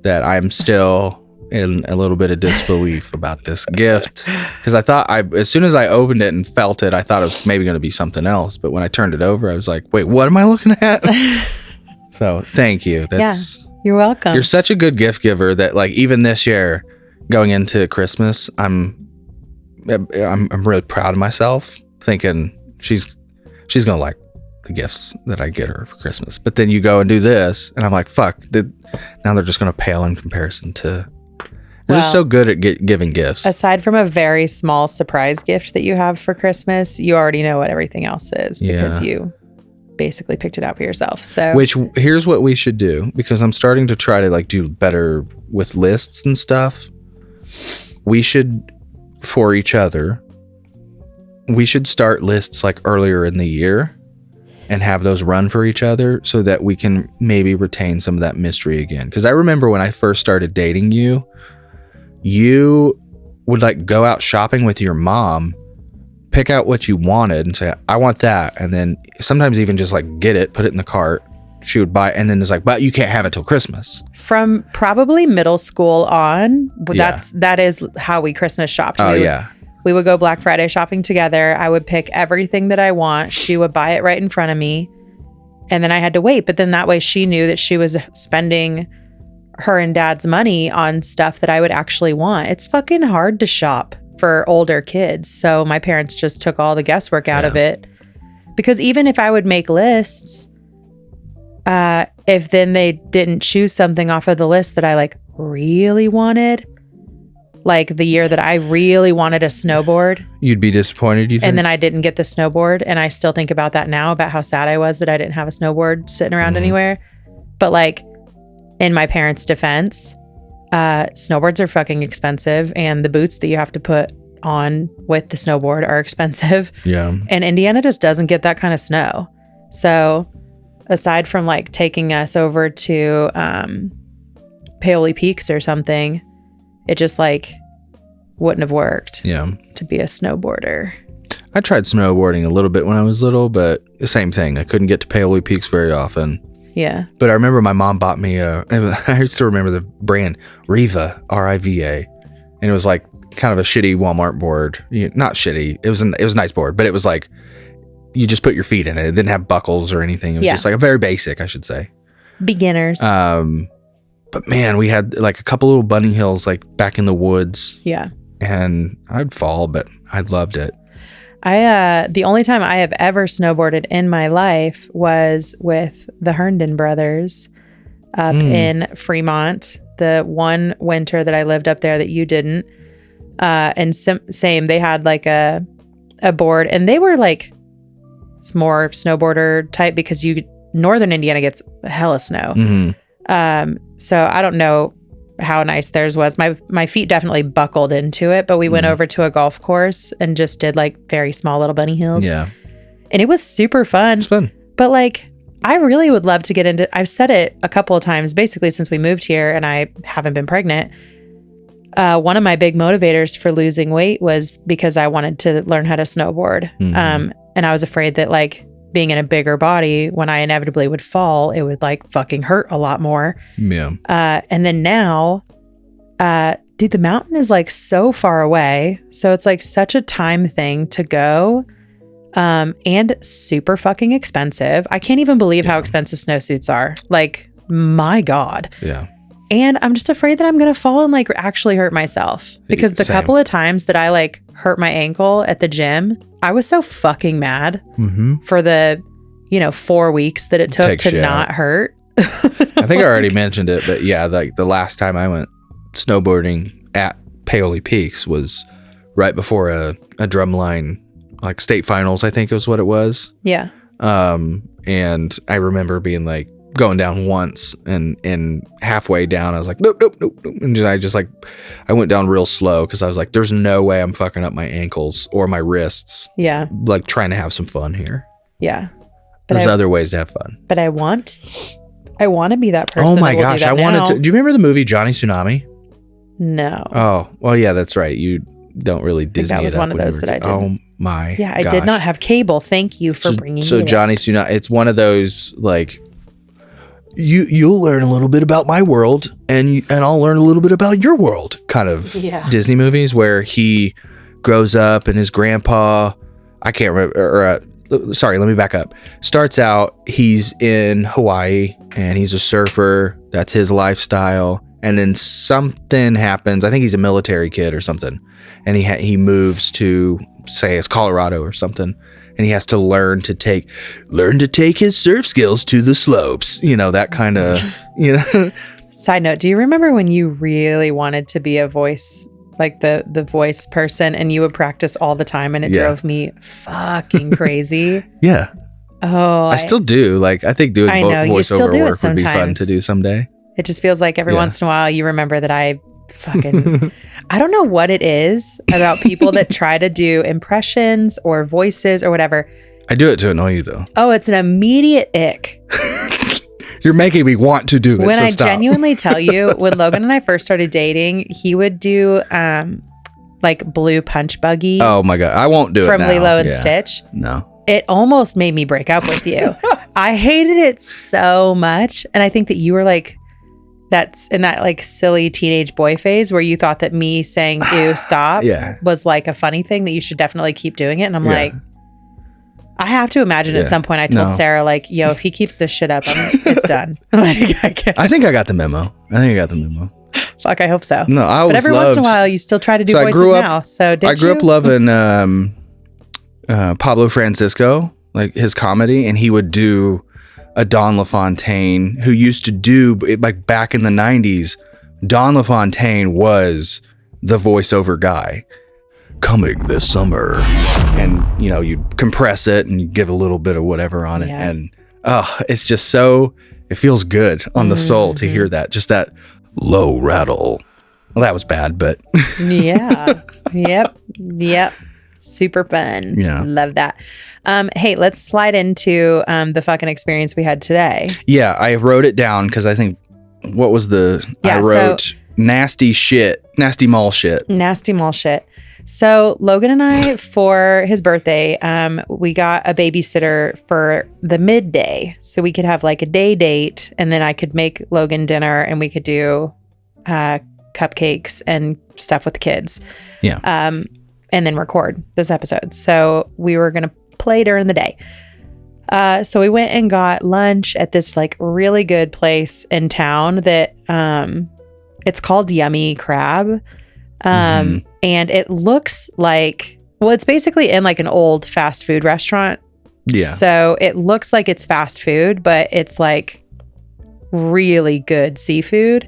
that I'm still in a little bit of disbelief about this gift, because I thought as soon as I opened it and felt it, I thought it was maybe going to be something else. But when I turned it over, I was like, wait, what am I looking at? So thank you. You're welcome. You're such a good gift giver that, like, even this year going into Christmas, I'm really proud of myself, thinking she's going to like the gifts that I get her for Christmas. But then you go and do this, and I'm like, fuck, now they're just going to pale in comparison to... You're just so good at giving gifts. Aside from a very small surprise gift that you have for Christmas, you already know what everything else is because you basically picked it out for yourself. So, which, here's what we should do, because I'm starting to try to like do better with lists and stuff. We should, for each other, we should start lists like earlier in the year and have those run for each other so that we can maybe retain some of that mystery again. Because I remember when I first started dating you, you would like go out shopping with your mom, pick out what you wanted and say, I want that. And then sometimes even just like get it, put it in the cart. She would buy it, and then it's like, but you can't have it till Christmas. From probably middle school on, that is how we Christmas shopped. We would go Black Friday shopping together. I would pick everything that I want. She would buy it right in front of me. And then I had to wait. But then that way she knew that she was spending her and dad's money on stuff that I would actually want. It's fucking hard to shop for older kids. So my parents just took all the guesswork out of it. Because even if I would make lists, if then they didn't choose something off of the list that I like really wanted, like the year that I really wanted a snowboard, you'd be disappointed, you think? And then I didn't get the snowboard. And I still think about that now, about how sad I was that I didn't have a snowboard sitting around anywhere. But like, in my parents' defense, snowboards are fucking expensive, and the boots that you have to put on with the snowboard are expensive. Yeah. And Indiana just doesn't get that kind of snow. So aside from like taking us over to Paoli Peaks or something, it just like wouldn't have worked to be a snowboarder. I tried snowboarding a little bit when I was little, but the same thing. I couldn't get to Paoli Peaks very often. Yeah. But I remember my mom bought me I still remember the brand, Riva, R-I-V-A. And it was like kind of a shitty Walmart board. Not shitty. It was a nice board, but it was like, you just put your feet in it. It didn't have buckles or anything. It was just like a very basic, I should say. Beginners. But man, we had like a couple little bunny hills like back in the woods. Yeah. And I'd fall, but I loved it. The only time I have ever snowboarded in my life was with the Herndon brothers up in Fremont. The one winter that I lived up there that you didn't. And same, they had like a board, and they were like more snowboarder type because northern Indiana gets hella snow. So I don't know how nice theirs was. My feet definitely buckled into it, but we went over to a golf course and just did like very small little bunny hills. Yeah. And it was super fun. It's fun. But like, I really would love to get into, I've said it a couple of times, basically since we moved here and I haven't been pregnant. One of my big motivators for losing weight was because I wanted to learn how to snowboard. And I was afraid that like being in a bigger body, when I inevitably would fall, it would like fucking hurt a lot more. Yeah. And then now, dude, the mountain is like so far away. So it's like such a time thing to go. And super fucking expensive. I can't even believe how expensive snowsuits are. Like, my God. Yeah. And I'm just afraid that I'm going to fall and like actually hurt myself, because the couple of times that I like hurt my ankle at the gym, I was so fucking mad for the, 4 weeks that it took to not hurt. I think I already mentioned it, but yeah, like the last time I went snowboarding at Paoli Peaks was right before a drumline, like state finals, I think is what it was. Yeah. And I remember being like, going down once and halfway down I was like nope. And I went down real slow because I was like, there's no way I'm fucking up my ankles or my wrists. Yeah. Like trying to have some fun here. Yeah. But there's other ways to have fun. But I want to be that person. Oh my gosh, I wanted to. Do you remember the movie Johnny Tsunami? No. Oh, well, yeah, that's right. You don't really Disney. That was one of those that I did. Oh my. Yeah, I did not have cable. Thank you for bringing. So Johnny Tsunami. It's one of those like. you'll learn a little bit about my world, and I'll learn a little bit about your world. Kind of Disney movies where he grows up and his grandpa, I can't remember. Sorry, let me back up. Starts out, he's in Hawaii and he's a surfer. That's his lifestyle. And then something happens. I think he's a military kid or something. And he moves to, say, it's Colorado or something. And he has to learn to take his surf skills to the slopes. You know, that kind of, you know. Side note, do you remember when you really wanted to be a voice, like the voice person, and you would practice all the time, and it drove me fucking crazy? Yeah. Oh, I still do. Like, I think doing voiceover work would be fun to do someday. It just feels like every once in a while you remember that I fucking, I don't know what it is about people that try to do impressions or voices or whatever. I do it to annoy you though. Oh, it's an immediate ick. You're making me want to do it. When so I stop. genuinely tell you, when Logan and I first started dating, he would do like Blue Punch Buggy. Oh my God. I won't do it from now. Lilo and Stitch. No. It almost made me break up with you. I hated it so much. And I think that you were like, that's in that like silly teenage boy phase where you thought that me saying ew, stop was like a funny thing that you should definitely keep doing it. And I'm like, I have to imagine at some point I told Sarah, like, yo, if he keeps this shit up, it's done. Like, I think I got the memo. Fuck, I hope so. No, but every once in a while you still try to do voices now. So I grew up loving Pablo Francisco, like his comedy, and he would do a Don LaFontaine who used to do, like back in the 90s, Don LaFontaine was the voiceover guy. Coming this summer. And, you know, you compress it and you give a little bit of whatever on it. And, it's just so, it feels good on the soul to hear that. Just that low rattle. Well, that was bad, but. Yep. Super fun. Yeah. Love that. Hey, let's slide into the fucking experience we had today. Yeah, I wrote it down because I think, what was I wrote nasty mall shit. So Logan and I, for his birthday, we got a babysitter for the midday. So we could have like a day date, and then I could make Logan dinner and we could do cupcakes and stuff with the kids. Yeah. And then record this episode. So we were going to play during the day. So we went and got lunch at this like really good place in town that it's called Yummy Crab. And it looks like, well, it's basically in like an old fast food restaurant. Yeah. So it looks like it's fast food, but it's like really good seafood.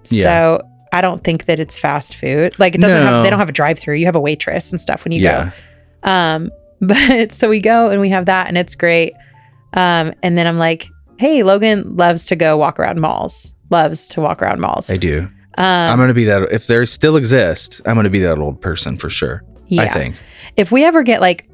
So I don't think that it's fast food. Like it doesn't they don't have a drive-through. You have a waitress and stuff when you go. But so we go and we have that and it's great. And then I'm like, hey, Logan loves to go walk around malls. I do. I'm going to be that, if there still exist, I'm going to be that old person for sure. Yeah. I think. If we ever get like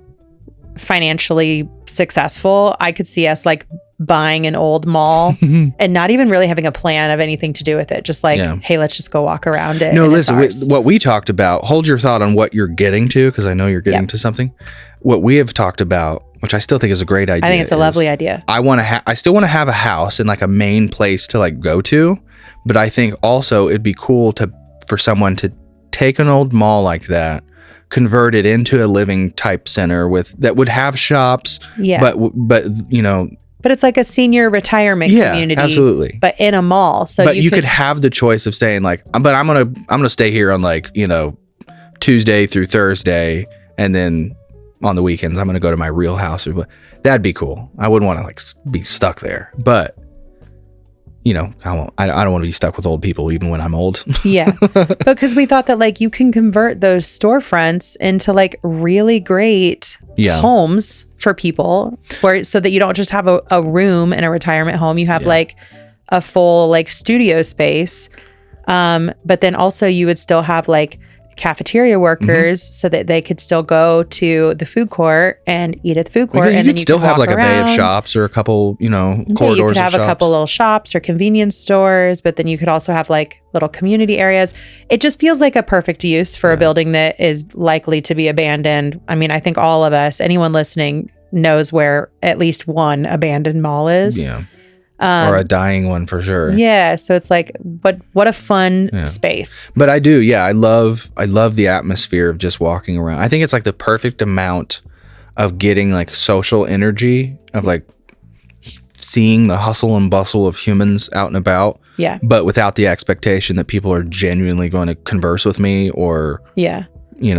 financially successful, I could see us like buying an old mall and not even really having a plan of anything to do with it. Just like, hey, let's just go walk around it. No, listen, what we talked about, hold your thought on what you're getting to, because I know you're getting to something. What we have talked about, which I still think is a great idea. I think it's a lovely idea. I still want to have a house and like a main place to like go to. But I think also it'd be cool for someone to take an old mall like that, convert it into a living type center that would have shops. Yeah. But you know. But it's like a senior retirement community. Absolutely. But in a mall. So you could have the choice of saying like, but I'm gonna stay here on like, you know, Tuesday through Thursday, and then on the weekends I'm gonna go to my real house. That'd be cool. I wouldn't want to like be stuck there, but. You know, I don't want to be stuck with old people even when I'm old. Yeah. Because we thought that like you can convert those storefronts into like really great homes for people so that you don't just have a room in a retirement home. You have like a full like studio space. But then also you would still have like cafeteria workers so that they could still go to the food court and eat at the food court, and then you still have like around. A bay of shops or a couple, you know, corridors. You could have a couple little shops or convenience stores, but then you could also have like little community areas. It just feels like a perfect use for a building that is likely to be abandoned. I mean, I think all of us, anyone listening, knows where at least one abandoned mall is. Yeah. Or a dying one for sure. Yeah. So it's like, what a fun space. But I do. Yeah. I love the atmosphere of just walking around. I think it's like the perfect amount of getting like social energy of like seeing the hustle and bustle of humans out and about. Yeah. But without the expectation that people are genuinely going to converse with me or,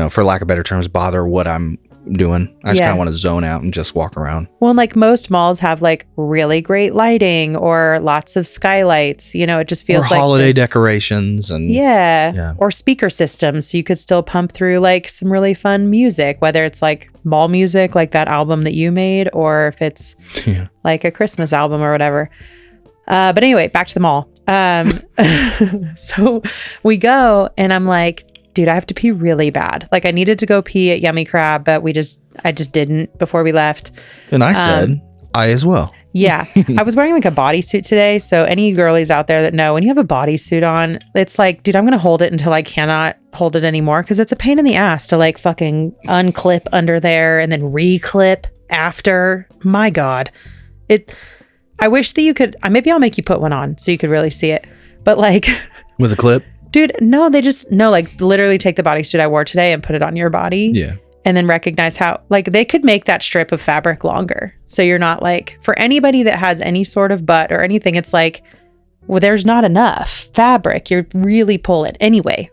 for lack of better terms, bother what I'm doing. I just kind of want to zone out and just walk around. Well, and like most malls have like really great lighting or lots of skylights. It just feels like holiday decorations and or speaker systems, so you could still pump through like some really fun music, whether it's like mall music, like that album that you made, or if it's like a Christmas album or whatever. But anyway, back to the mall. So we go, and I'm like, dude, I have to pee really bad. Like I needed to go pee at Yummy Crab, but I just didn't before we left. And I said, I as well. Yeah. I was wearing like a bodysuit today. So any girlies out there that know, when you have a bodysuit on, it's like, dude, I'm going to hold it until I cannot hold it anymore. Cause it's a pain in the ass to like fucking unclip under there and then reclip after. My God. I wish that you could, maybe I'll make you put one on so you could really see it. But like. With a clip? Dude, no, like literally take the bodysuit I wore today and put it on your body. Yeah. And then recognize how, like, they could make that strip of fabric longer. So you're not like, for anybody that has any sort of butt or anything, it's like, well, there's not enough fabric. You're really pulling. Anyway.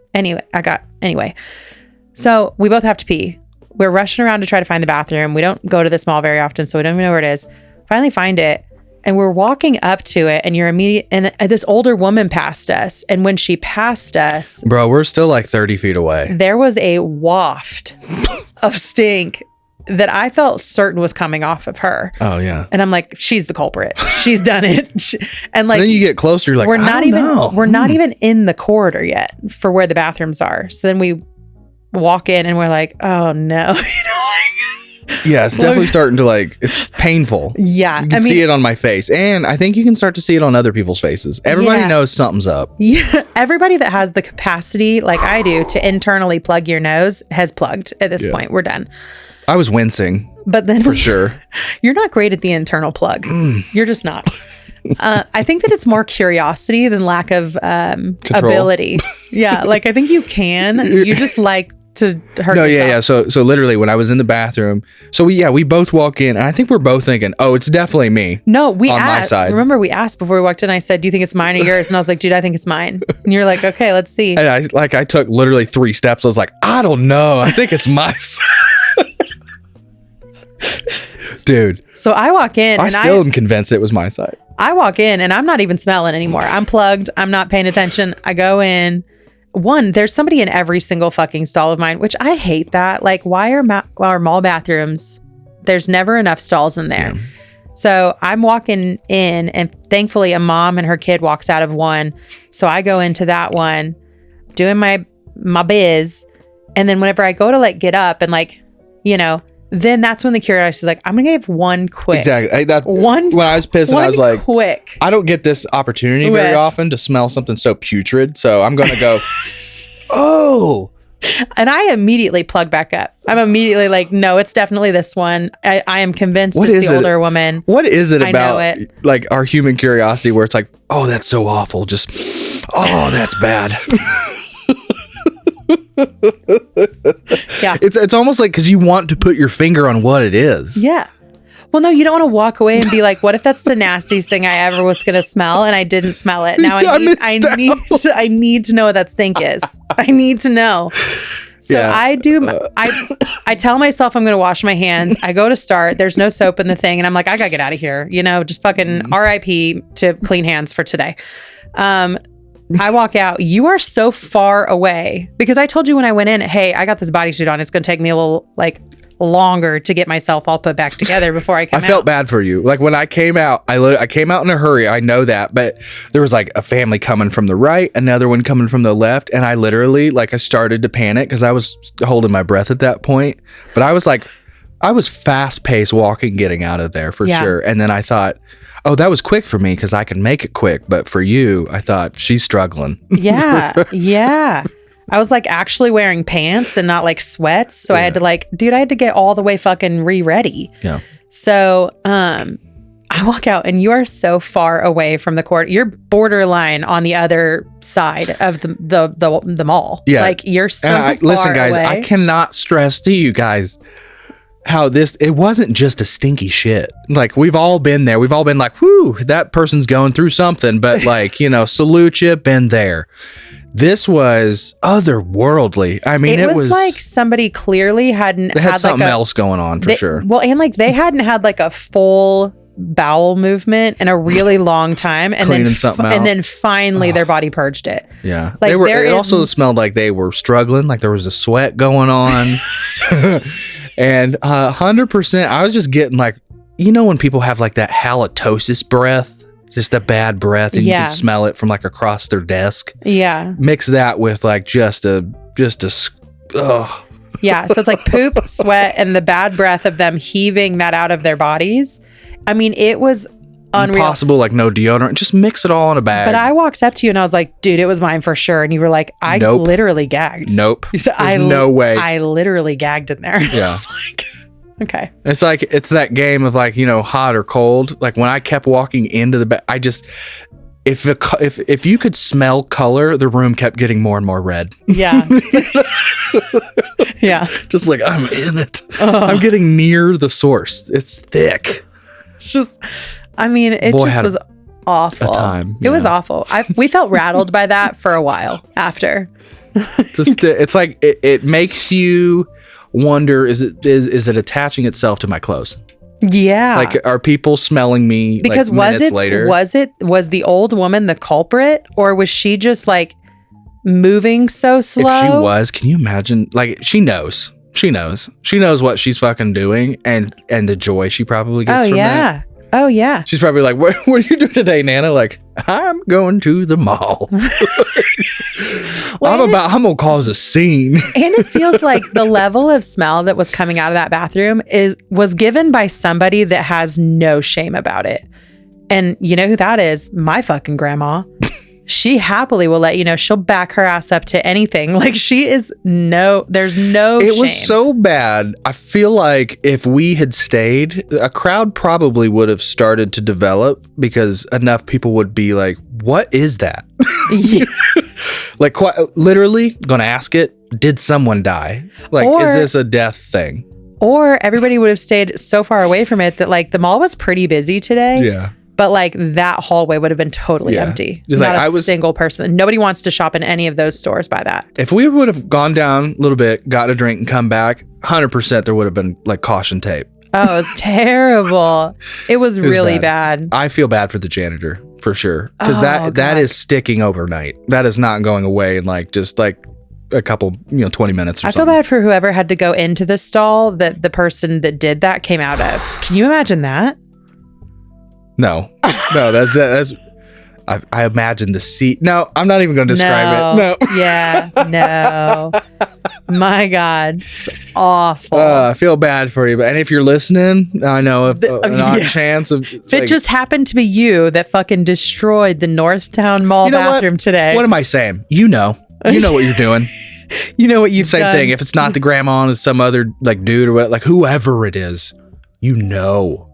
So we both have to pee. We're rushing around to try to find the bathroom. We don't go to this mall very often, so we don't even know where it is. Finally find it. And we're walking up to it, and and this older woman passed us. And when she passed us, bro, we're still like 30 feet away. There was a waft of stink that I felt certain was coming off of her. Oh yeah. And I'm like, she's the culprit. She's done it. And like, and then you get closer, you're like, we're not even in the corridor yet for where the bathrooms are. So then we walk in, and we're like, oh no. Yeah, it's definitely starting to like, it's painful. Yeah. You can see it on my face. And I think you can start to see it on other people's faces. Everybody knows something's up. Yeah. Everybody that has the capacity, like I do, to internally plug your nose has plugged at this point. We're done. I was wincing. But then for sure. You're not great at the internal plug. You're just not. I think that it's more curiosity than lack of ability. Yeah. Like I think you can. You just like to hurt yourself. So literally when I was in the bathroom, we both walk in, and I think we're both thinking, oh, it's definitely me. No, we asked. My side. Remember, we asked before we walked in. I said, do you think it's mine or yours? And I was like, dude, I think it's mine. And you're like, okay, let's see. And I took literally 3 steps. I was like, I don't know. I think it's my side. Dude. So I walk in. I still am convinced it was my side. I walk in, and I'm not even smelling anymore. I'm plugged. I'm not paying attention. I go in. One, there's somebody in every single fucking stall of mine, which I hate that. Like, why are our mall bathrooms, there's never enough stalls in there. Yeah. So I'm walking in, and thankfully a mom and her kid walks out of one. So I go into that one, doing my biz. And then whenever I go to like get up and like, then that's when the curiosity is like, I'm going to give one quick. Exactly. When I was pissing, I was like, quick. I don't get this opportunity very often to smell something so putrid. So I'm going to go, oh. And I immediately plug back up. I'm immediately like, no, it's definitely this one. I am convinced it's the older woman. What is it about like our human curiosity where it's like, oh, that's so awful. Just, oh, that's bad. Yeah. It's almost like because you want to put your finger on what it is. Yeah. Well, no, you don't want to walk away and be like, what if that's the nastiest thing I ever was going to smell and I didn't smell it? Now I need to know what that stink is. I need to know. So I tell myself I'm going to wash my hands. I go to start. There's no soap in the thing. And I'm like, I got to get out of here. Just fucking RIP to clean hands for today. I walk out. You are so far away because I told you when I went in, hey, I got this bodysuit on. It's going to take me a little longer to get myself all put back together before I come out. I felt bad for you. Like when I came out, I came out in a hurry. I know that, but there was like a family coming from the right, another one coming from the left. And I literally I started to panic because I was holding my breath at that point. But I was fast paced walking, getting out of there for sure. And then I thought, oh, that was quick for me because I can make it quick. But for you, I thought she's struggling. Yeah. Yeah. I was actually wearing pants and not sweats. So I had to I had to get all the way fucking ready. Yeah. So, I walk out and you are so far away from the court. You're borderline on the other side of the mall. Yeah. Like you're so far listen, guys, away. I cannot stress to you guys how it wasn't just a stinky shit. Like we've all been there. We've all been like, whoo, that person's going through something. But like, salute you, been there. This was otherworldly. I mean, it was like somebody clearly hadn't they had had something like else going on for sure. Well, and like they hadn't had like a full bowel movement in a really long time, and Cleaning something out. and then finally their body purged it. Yeah, like it also smelled like they were struggling, like there was a sweat going on, and 100%. I was just getting like, when people have like that halitosis breath, just a bad breath, and you can smell it from like across their desk. Yeah, mix that with like just a. Ugh. Yeah, so it's like poop, sweat, and the bad breath of them heaving that out of their bodies. I mean, it was unreal. Impossible, like no deodorant. Just mix it all in a bag. But I walked up to you and I was like, dude, it was mine for sure. And you were like, I literally gagged. Nope. You said, no way. I literally gagged in there. Yeah. I was like, okay. It's like, it's that game of like, hot or cold. Like when I kept walking into the bed, I just... If you could smell color, the room kept getting more and more red. Yeah. Yeah. Just like, I'm in it. I'm getting near the source. It's thick. It's just, I mean, it just was awful. It was awful. We felt rattled by that for a while after. It's like, it makes you wonder, is it attaching itself to my clothes? Yeah. Like, are people smelling me because like minutes later? Was the old woman the culprit, or was she just like moving so slow? If she was, can you imagine? Like, she knows what she's fucking doing, and the joy she probably gets from that. Oh yeah. She's probably like, what are you doing today, Nana? Like, I'm going to the mall. I'm gonna cause a scene. And it feels like the level of smell that was coming out of that bathroom was given by somebody that has no shame about it. And you know who that is? My fucking grandma. She happily will let you know. She'll back her ass up to anything. Like there's no It shame. was so bad. I feel like if we had stayed, a crowd probably would have started to develop because enough people would be like, what is that? Yeah. Like literally gonna ask it, did someone die? Like, is this a death thing? Or everybody would have stayed so far away from it that like the mall was pretty busy today. Yeah. But like that hallway would have been totally empty. Just not like, a single person. Nobody wants to shop in any of those stores by that. If we would have gone down a little bit, got a drink and come back, 100% there would have been like caution tape. Oh, it was terrible. It was really bad. I feel bad for the janitor for sure. Because Oh, that is sticking overnight. That is not going away in like just like a couple, 20 minutes or I something. feel bad for whoever had to go into the stall that the person that did that came out of. Can you imagine that? No, that's. I imagine the seat. No, I'm not even going to describe it. No. Yeah. No. My God. It's awful. I feel bad for you. And if you're listening, I know if an odd chance of. If it just happened to be you that fucking destroyed the Northtown Mall bathroom today. What am I saying? You know what you're doing. You know what you've Same done. thing. If it's not the grandma and it's some other like dude or what, like whoever it is, you know.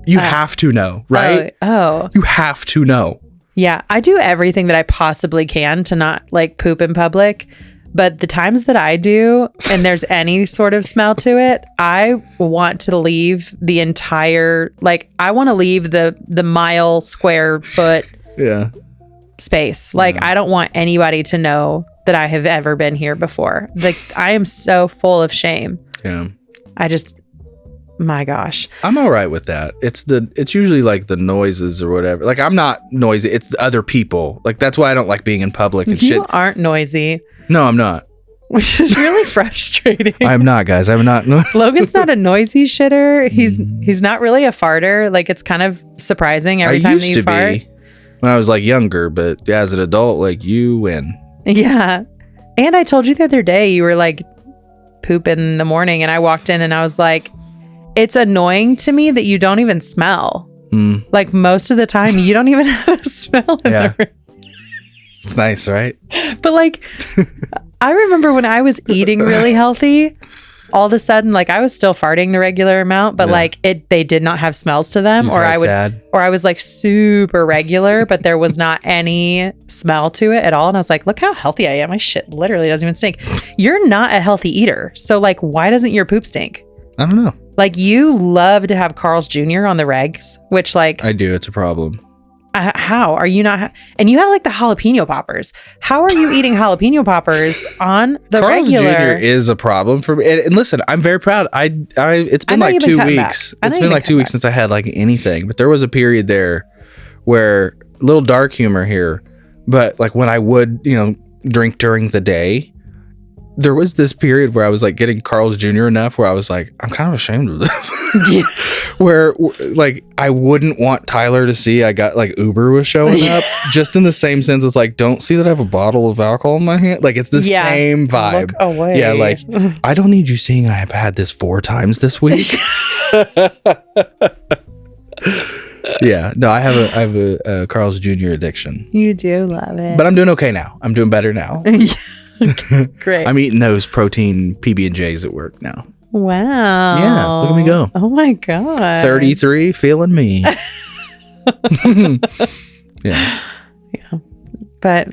You have to know, right? Oh. You have to know. Yeah. I do everything that I possibly can to not like poop in public. But the times that I do, and there's any sort of smell to it, I want to leave the entire, like, I want to leave the mile square foot space. Like, I don't want anybody to know that I have ever been here before. Like, I am so full of shame. Yeah. My gosh. I'm all right with that. It's usually like the noises or whatever. Like, I'm not noisy. It's the other people. Like, that's why I don't like being in public and shit. You aren't noisy. No, I'm not. Which is really frustrating. I'm not, guys. I'm not. Logan's not a noisy shitter. He's not really a farter. Like, it's kind of surprising every time that you fart. I used to be when I was like younger, but as an adult, like, you win. Yeah. And I told you the other day you were like pooping in the morning, and I walked in and I was like, it's annoying to me that you don't even smell. Like, most of the time you don't even have a smell in the room. It's nice, right? But like, I remember when I was eating really healthy, all of a sudden, like I was still farting the regular amount, but like they did not have smells to them, or I was like super regular, but there was not any smell to it at all. And I was like, look how healthy I am. My shit literally doesn't even stink. You're not a healthy eater. So like, why doesn't your poop stink? I don't know. Like you love to have Carl's Jr. on the regs, which like I do. It's a problem. How are you not? And you have like the jalapeno poppers. How are you eating jalapeno poppers on the Carl's regular? Jr. is a problem for me. And listen, I'm very proud. It's been like 2 weeks. It's been like 2 weeks since I had like anything. But there was a period there where a little dark humor here. But like when I would, drink during the day, there was this period where I was like getting Carl's Jr. enough where I was like, I'm kind of ashamed of this. Yeah. Where like I wouldn't want Tyler to see I got like Uber was showing up, just in the same sense as like, don't see that I have a bottle of alcohol in my hand. Like it's the same vibe. Look away. Yeah, like I don't need you seeing I have had this 4 times this week. Yeah, no, I have a Carl's Jr. addiction. You do love it, but I'm doing okay now. I'm doing better now. Great. I'm eating those protein PB&Js at work now. Wow. Yeah, look at me go. Oh my God. 33, feeling me. Yeah. Yeah. But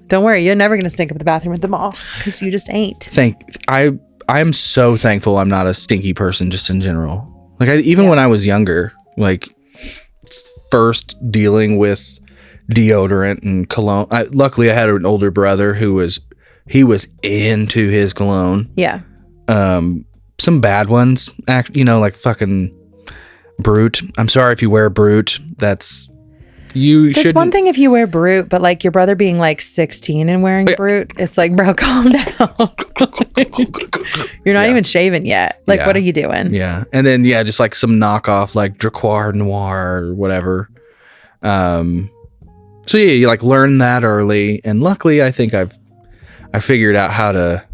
don't worry, you're never going to stink up the bathroom at the mall because you just ain't. I'm so thankful I'm not a stinky person just in general. Like even when I was younger, like first dealing with deodorant and cologne. Luckily I had an older brother who was into his cologne. Yeah. Some bad ones, like fucking Brute. I'm sorry if you wear Brute. That's one thing if you wear Brute, but like your brother being like 16 and wearing Brute, it's like, bro, calm down. You're not even shaven yet. Like, what are you doing? Yeah. And then, just like some knockoff, like Dracoir Noir or whatever. So you like learn that early. And luckily, I think I figured out how to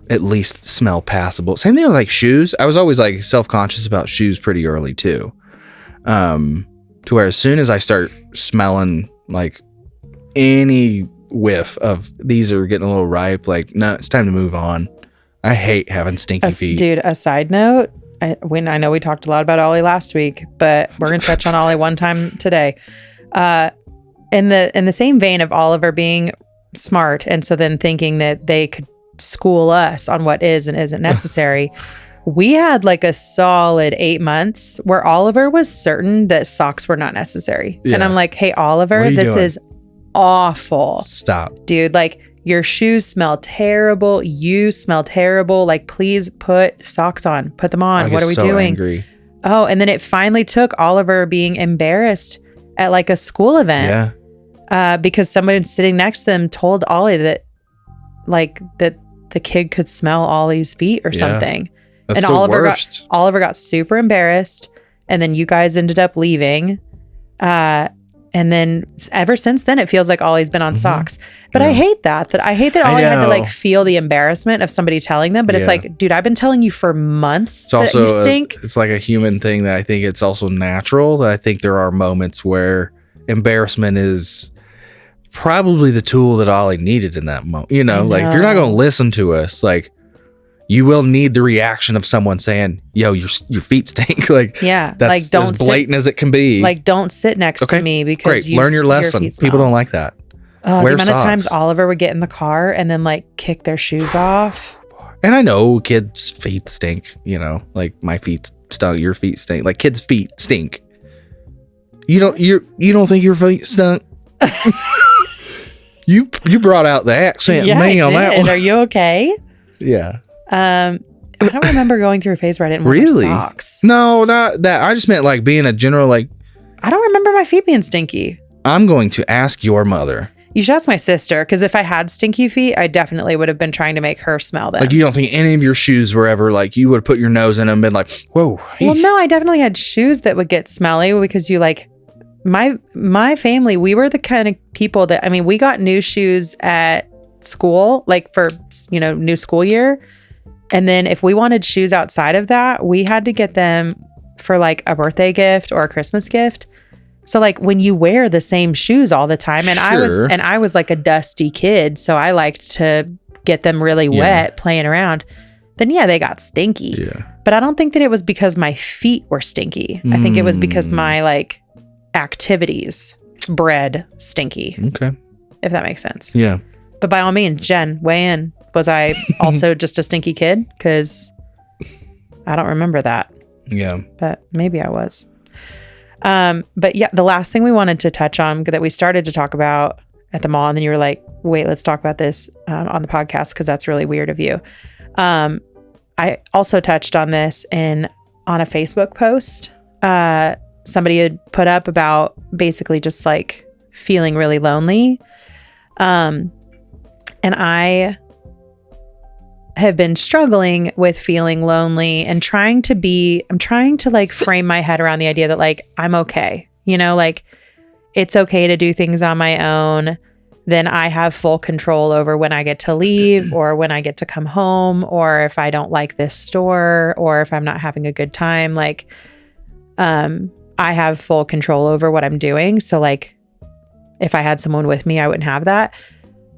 at least smell passable. Same thing with like shoes. I was always like self-conscious about shoes pretty early too. To where as soon as I start smelling like any whiff of these are getting a little ripe, like, no, it's time to move on. I hate having stinky feet. Dude, a side note, I know we talked a lot about Ollie last week, but we're going to touch on Ollie one time today. In the same vein of Oliver being smart, and so then thinking that they could school us on what is and isn't necessary. We had like a solid 8 months where Oliver was certain that socks were not necessary. Yeah. And I'm like, hey, Oliver, this is awful. Stop. Dude, like your shoes smell terrible. You smell terrible. Like, please put socks on. Put them on. What are we doing? Angry. Oh, and then it finally took Oliver being embarrassed at like a school event. Yeah. Because someone sitting next to them told Ollie that the kid could smell Ollie's feet or something. That's and the Oliver got super embarrassed, and then you guys ended up leaving. And then ever since then, it feels like Ollie's been on socks. But I hate that Ollie had to like feel the embarrassment of somebody telling them. But it's like, dude, I've been telling you for months that you stink. It's like a human thing that I think it's also natural. That I think there are moments where embarrassment is probably the tool that Ollie needed in that moment. Like if you're not going to listen to us, like you will need the reaction of someone saying, yo, your feet stink. Like, that's like, don't as blatant as it can be. Like, don't sit next to me because learn your lesson. People don't like that. The amount of times Oliver would get in the car and then like kick their shoes off. And I know kids' feet stink, like my feet stunk, your feet stink. Like kids' feet stink. You don't think your feet stunk? You brought out the accent in me on that one. Are you okay? Yeah. I don't remember going through a phase where I didn't wear socks. No, not that. I just meant like being a general like. I don't remember my feet being stinky. I'm going to ask your mother. You should ask my sister, because if I had stinky feet, I definitely would have been trying to make her smell them. Like you don't think any of your shoes were ever like you would have put your nose in them and been like, whoa. Well, no, I definitely had shoes that would get smelly because you like. My family, we were the kind of people that, we got new shoes at school, like for, new school year. And then if we wanted shoes outside of that, we had to get them for like a birthday gift or a Christmas gift. So like when you wear the same shoes all the time, and I was like a dusty kid. So I liked to get them really wet playing around. then yeah, they got stinky. Yeah. But I don't think that it was because my feet were stinky. I think it was because my like activities bred stinky. Okay. If that makes sense. Yeah. But by all means, Jen, weigh in. Was I also just a stinky kid? Because I don't remember that. Yeah. But maybe I was. But yeah, the last thing we wanted to touch on that we started to talk about at the mall, and then you were like, wait, let's talk about this on the podcast because that's really weird of you. I also touched on this on a Facebook post. Somebody had put up about basically just like feeling really lonely. And I have been struggling with feeling lonely and I'm trying to like frame my head around the idea that like, I'm okay, you know, like it's okay to do things on my own. Then I have full control over when I get to leave or when I get to come home, or if I don't like this store, or if I'm not having a good time, like, I have full control over what I'm doing. So like, if I had someone with me, I wouldn't have that,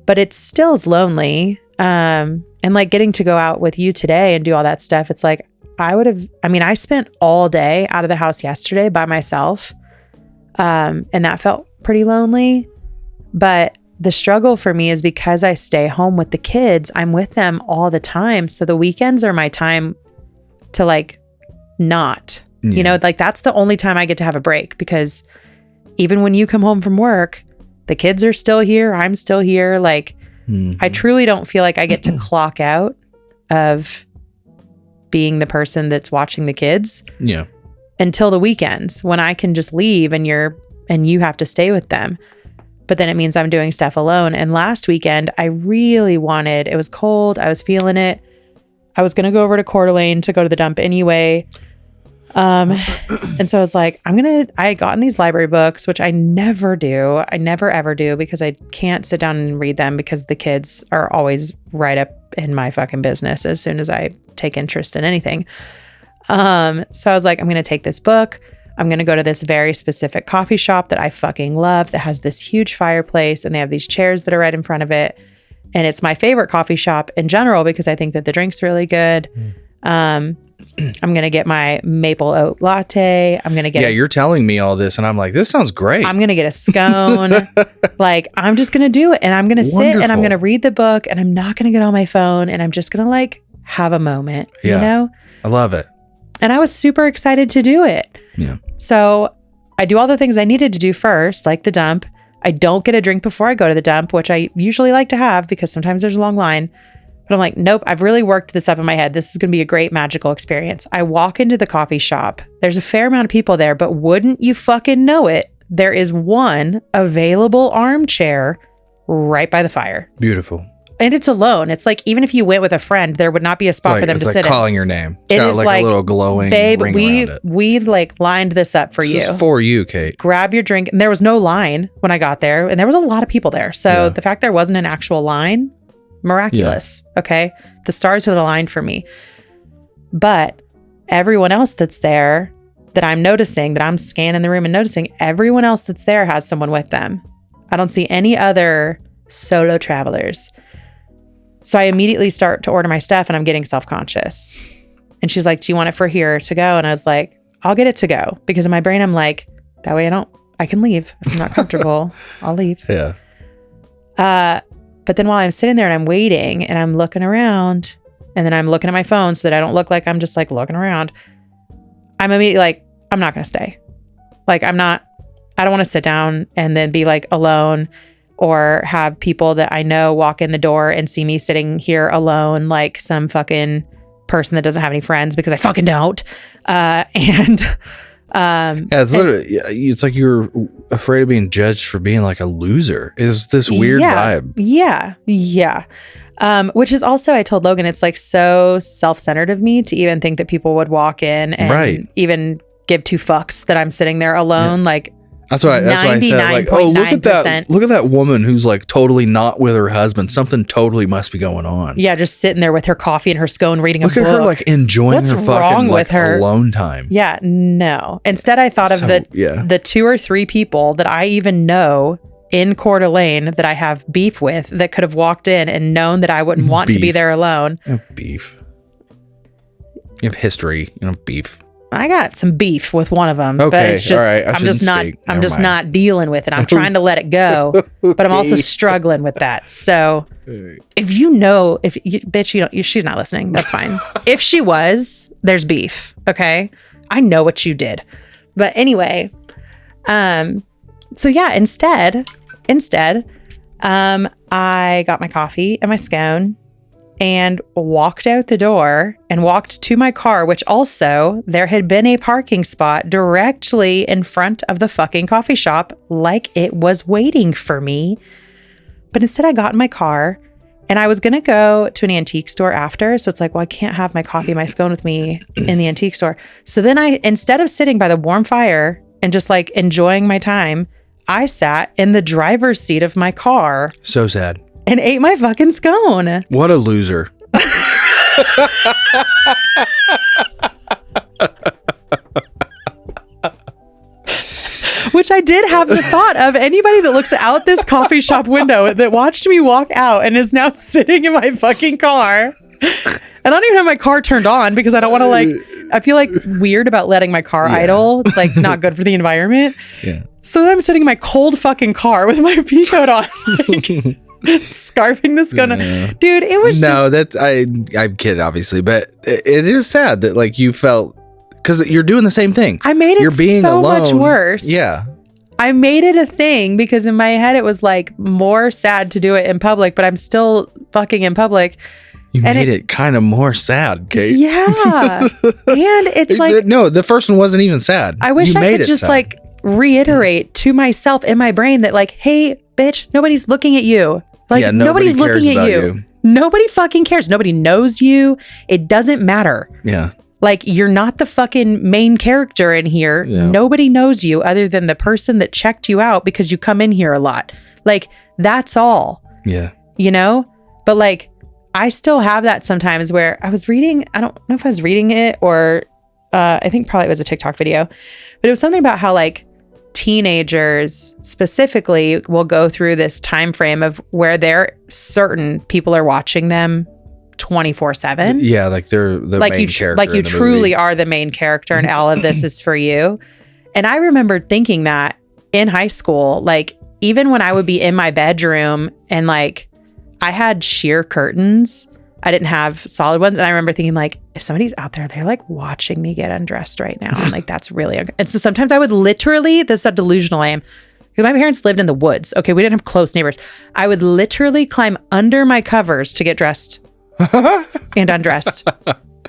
but it still is lonely. And like getting to go out with you today and do all that stuff. It's like, I spent all day out of the house yesterday by myself. And that felt pretty lonely, but the struggle for me is because I stay home with the kids, I'm with them all the time. So the weekends are my time to like, not, you know, like that's the only time I get to have a break, because even when you come home from work, the kids are still here. I'm still here. Like, I truly don't feel like I get to clock out of being the person that's watching the kids. Yeah. Until the weekends when I can just leave and you have to stay with them. But then it means I'm doing stuff alone. And last weekend, I really wanted, it was cold. I was feeling it. I was going to go over to Coeur d'Alene to go to the dump anyway. And so I was like, I had gotten these library books, which I never do. I never ever do, because I can't sit down and read them because the kids are always right up in my fucking business as soon as I take interest in anything. So I was like, I'm going to take this book. I'm going to go to this very specific coffee shop that I fucking love that has this huge fireplace and they have these chairs that are right in front of it. And it's my favorite coffee shop in general because I think that the drink's really good. I'm going to get my maple oat latte. I'm going to get you're telling me all this and I'm like, this sounds great. I'm going to get a scone. Like, I'm just going to do it. And I'm going to sit and I'm going to read the book and I'm not going to get on my phone and I'm just going to like have a moment, you know? I love it. And I was super excited to do it. Yeah. So I do all the things I needed to do first, like the dump. I don't get a drink before I go to the dump, which I usually like to have because sometimes there's a long line. But I'm like, nope, I've really worked this up in my head. This is going to be a great magical experience. I walk into the coffee shop. There's a fair amount of people there, but wouldn't you fucking know it? There is one available armchair right by the fire. Beautiful. And it's alone. It's like, even if you went with a friend, there would not be a spot for them to sit in. Calling your name. It is like a little glowing babe, ring around it. we like lined this up for you. This is for you, Kate. Grab your drink. And there was no line when I got there. And there was a lot of people there. So the fact there wasn't an actual line, miraculous. Yeah. Okay. The stars had aligned for me. But everyone else that's there that I'm noticing, that I'm scanning the room and noticing, everyone else that's there has someone with them. I don't see any other solo travelers. So I immediately start to order my stuff and I'm getting self-conscious. And she's like, do you want it for here to go? And I was like, I'll get it to go. Because in my brain, I'm like, that way I can leave. If I'm not comfortable, I'll leave. Yeah. But then while I'm sitting there and I'm waiting and I'm looking around and then I'm looking at my phone so that I don't look like I'm just like looking around, I'm immediately like, I'm not going to stay. Like, I don't want to sit down and then be like alone or have people that I know walk in the door and see me sitting here alone, like some fucking person that doesn't have any friends, because I fucking don't. It's literally, it's like you're afraid of being judged for being like a loser. It's this weird vibe. Yeah. Which is also, I told Logan, it's like so self-centered of me to even think that people would walk in and even give two fucks that I'm sitting there alone. Yeah. Like, that's why I said, like, oh, look at that woman who's like totally not with her husband. Something totally must be going on. Yeah, just sitting there with her coffee and her scone reading a book. Look at her like enjoying her fucking like alone time. Yeah, no. Instead, I thought of the 2 or 3 people that I even know in Coeur d'Alene that I have beef with that could have walked in and known that I wouldn't want to be there alone. Beef. You have history, beef. I got some beef with one of them, but Okay, it's just all right, I I'm shouldn't just not speak. I'm Never just mind. not dealing with it. I'm trying to let it go, but I'm also struggling with that. So if she's not listening, that's fine. If she was, there's beef. Okay, I know what you did, but anyway, so yeah, instead, I got my coffee and my scone and walked out the door and walked to my car, which also there had been a parking spot directly in front of the fucking coffee shop, like it was waiting for me. But instead I got in my car and I was going to go to an antique store after. So it's like, well, I can't have my coffee, my scone with me in the antique store. So then instead of sitting by the warm fire and just like enjoying my time, I sat in the driver's seat of my car. So sad. And ate my fucking scone. What a loser. Which I did have the thought of anybody that looks out this coffee shop window that watched me walk out and is now sitting in my fucking car. And I don't even have my car turned on because I don't want to I feel like weird about letting my car idle. It's like not good for the environment. Yeah. So then I'm sitting in my cold fucking car with my pea coat on. Scarfing this gun. Dude, it was I'm kidding, obviously, but it is sad that like you felt, because you're doing the same thing. I made it you're being so alone. much worse. Yeah. I made it a thing because in my head it was like more sad to do it in public, but I'm still fucking in public. You made it kind of more sad, Kate. Yeah. And it's like, no, the first one wasn't even sad. I wish I could just sad. like reiterate to myself in my brain that like, hey, bitch, nobody's looking at you. Like nobody's looking at you. Nobody fucking cares. Nobody knows you. It doesn't matter. Yeah. Like you're not the fucking main character in here. Yeah. Nobody knows you other than the person that checked you out because you come in here a lot. Like that's all. Yeah. You know? But like I still have that sometimes where I was reading, I don't know if I was reading it or I think probably it was a TikTok video, but it was something about how like teenagers specifically will go through this time frame of where they're certain people are watching them 24/7. Yeah, like they're the like main character. Like you truly are the main character and all of this is for you. And I remember thinking that in high school, like even when I would be in my bedroom and like I had sheer curtains, I didn't have solid ones. And I remember thinking like, if somebody's out there, they're like watching me get undressed right now. And like, that's really, and so sometimes I would literally, this is how delusional I am. Because my parents lived in the woods. Okay. We didn't have close neighbors. I would literally climb under my covers to get dressed and undressed.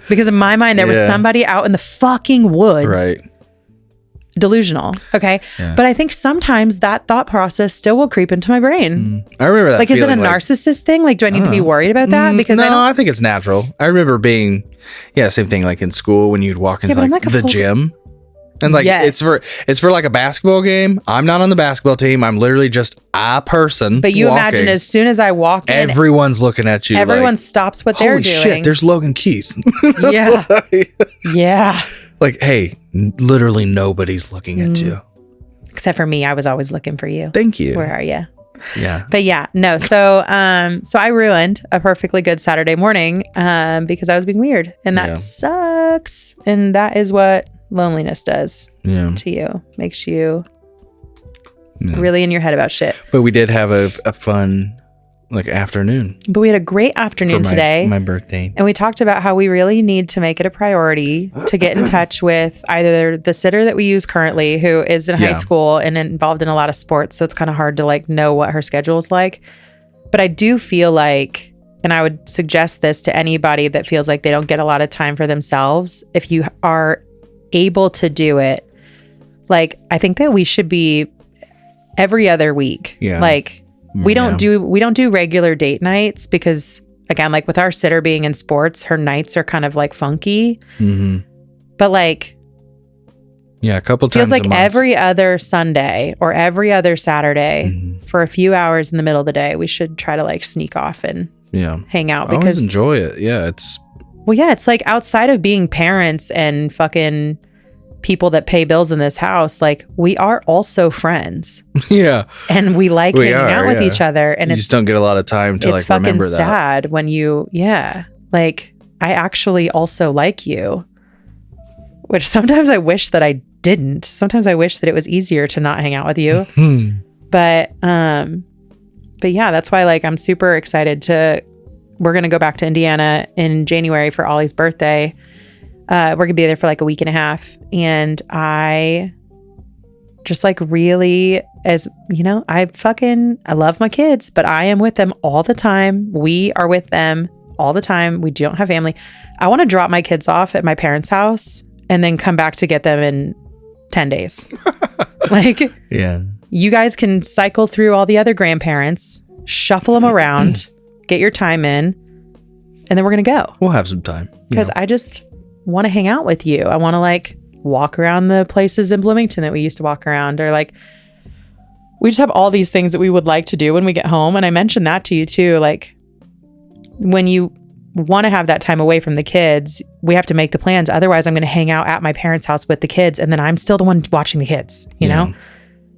Because in my mind, there was somebody out in the fucking woods. Right. Delusional. Okay. Yeah. But I think sometimes that thought process still will creep into my brain. I remember that. Like, is it a narcissist thing? Like, do I need to be worried about that? Because I think it's natural. I remember being, same thing. Like in school when you'd walk into like the gym and like, it's for like a basketball game. I'm not on the basketball team. I'm literally just a person. But you imagine as soon as I walk in, everyone's looking at you. Everyone stops what they're doing. Holy shit, there's Logan Keith. Yeah. Yeah. Like, hey, literally nobody's looking at you. Except for me. I was always looking for you. Thank you. Where are you? Yeah. But yeah, no. So I ruined a perfectly good Saturday morning because I was being weird. And that sucks. And that is what loneliness does to you. Makes you really in your head about shit. But we did have a fun afternoon. But we had a great afternoon today. My birthday. And we talked about how we really need to make it a priority to get in touch with either the sitter that we use currently, who is in high school and involved in a lot of sports. So it's kind of hard to know what her schedule is like. But I do feel like, and I would suggest this to anybody that feels like they don't get a lot of time for themselves, if you are able to do it, I think that we should be every other week. Yeah. We don't do regular date nights because, again, with our sitter being in sports, her nights are kind of funky. Mm-hmm. But a couple times feels like every other Sunday or every other Saturday for a few hours in the middle of the day, we should try to sneak off and hang out. Because I always enjoy it. Yeah, it's outside of being parents and fucking people that pay bills in this house, we are also friends. Yeah. And we hanging out with each other. And you just don't get a lot of time to it's fucking remember that. Sad when you, I I actually also like you, which sometimes I wish that I didn't. Sometimes I wish that it was easier to not hang out with you. But yeah, that's why like I'm super excited we're going to go back to Indiana in January for Ollie's birthday. We're going to be there for like a week and a half. And I just like really, as you know, I love my kids, but I am with them all the time. We are with them all the time. We don't have family. I want to drop my kids off at my parents' house and then come back to get them in 10 days. Like, yeah, you guys can cycle through all the other grandparents, shuffle them around, get your time in, and then we're going to go. We'll have some time. Because I just want to hang out with you. I want to like walk around the places in Bloomington that we used to walk around, or like we just have all these things that we would like to do when we get home. And I mentioned that to you too. Like when you want to have that time away from the kids, we have to make the plans. Otherwise, I'm going to hang out at my parents' house with the kids, and then I'm still the one watching the kids, you know?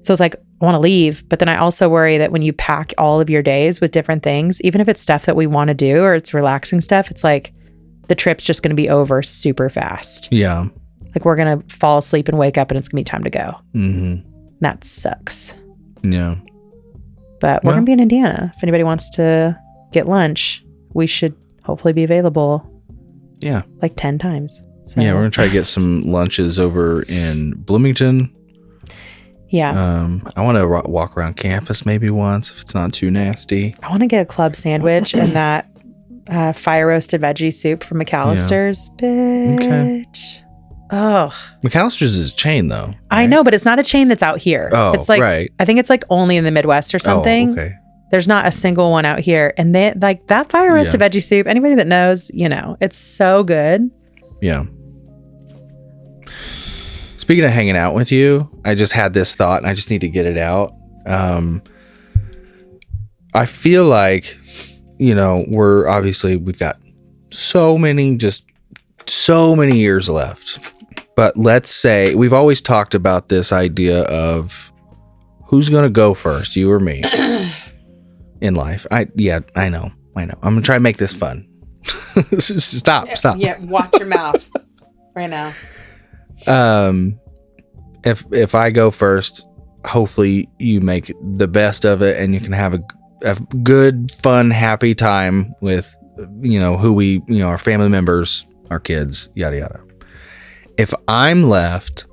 So it's like, I want to leave. But then I also worry that when you pack all of your days with different things, even if it's stuff that we want to do or it's relaxing stuff, it's like the trip's just going to be over super fast. Yeah. Like we're going to fall asleep and wake up and it's going to be time to go. Mm-hmm. That sucks. Yeah. But we're going to be in Indiana. If anybody wants to get lunch, we should hopefully be available. Yeah. Like 10 times. So. Yeah, we're going to try to get some lunches over in Bloomington. Yeah. I want to walk around campus maybe once if it's not too nasty. I want to get a club sandwich and that fire roasted veggie soup from McAllister's. Yeah. Bitch. Okay. Oh. McAllister's is a chain though. Right? I know, but it's not a chain that's out here. Oh, it's like, right. I think it's like only in the Midwest or something. Oh, okay. There's not a single one out here. And they like that fire roasted veggie soup, anybody that knows, you know, it's so good. Yeah. Speaking of hanging out with you, I just had this thought and I just need to get it out. I feel like, you know, we've got so many years left. But let's say we've always talked about this idea of who's going to go first, you or me, in life. I know. I'm going to try to make this fun. Stop. Yeah, watch your mouth right now. If I go first, hopefully you make the best of it and you can have a good, fun, happy time with, you know, our family members, our kids, yada, yada. If I'm left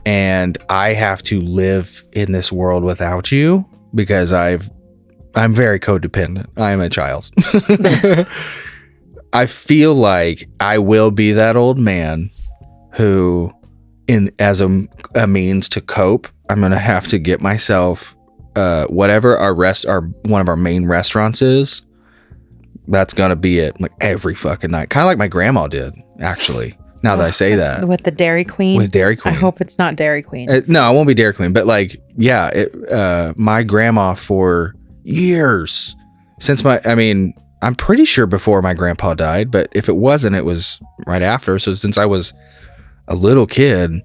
and I have to live in this world without you because I'm very codependent. I am a child. I feel like I will be that old man who, as a means to cope, I'm gonna have to get myself whatever one of our main restaurants is. That's gonna be it, like every fucking night, kind of like my grandma did, actually. Now that I say that, with the Dairy Queen. With Dairy Queen, I hope it's not Dairy Queen. No, it won't be Dairy Queen. But like, yeah, my grandma for years I'm pretty sure before my grandpa died, but if it wasn't, it was right after. So since I was a little kid,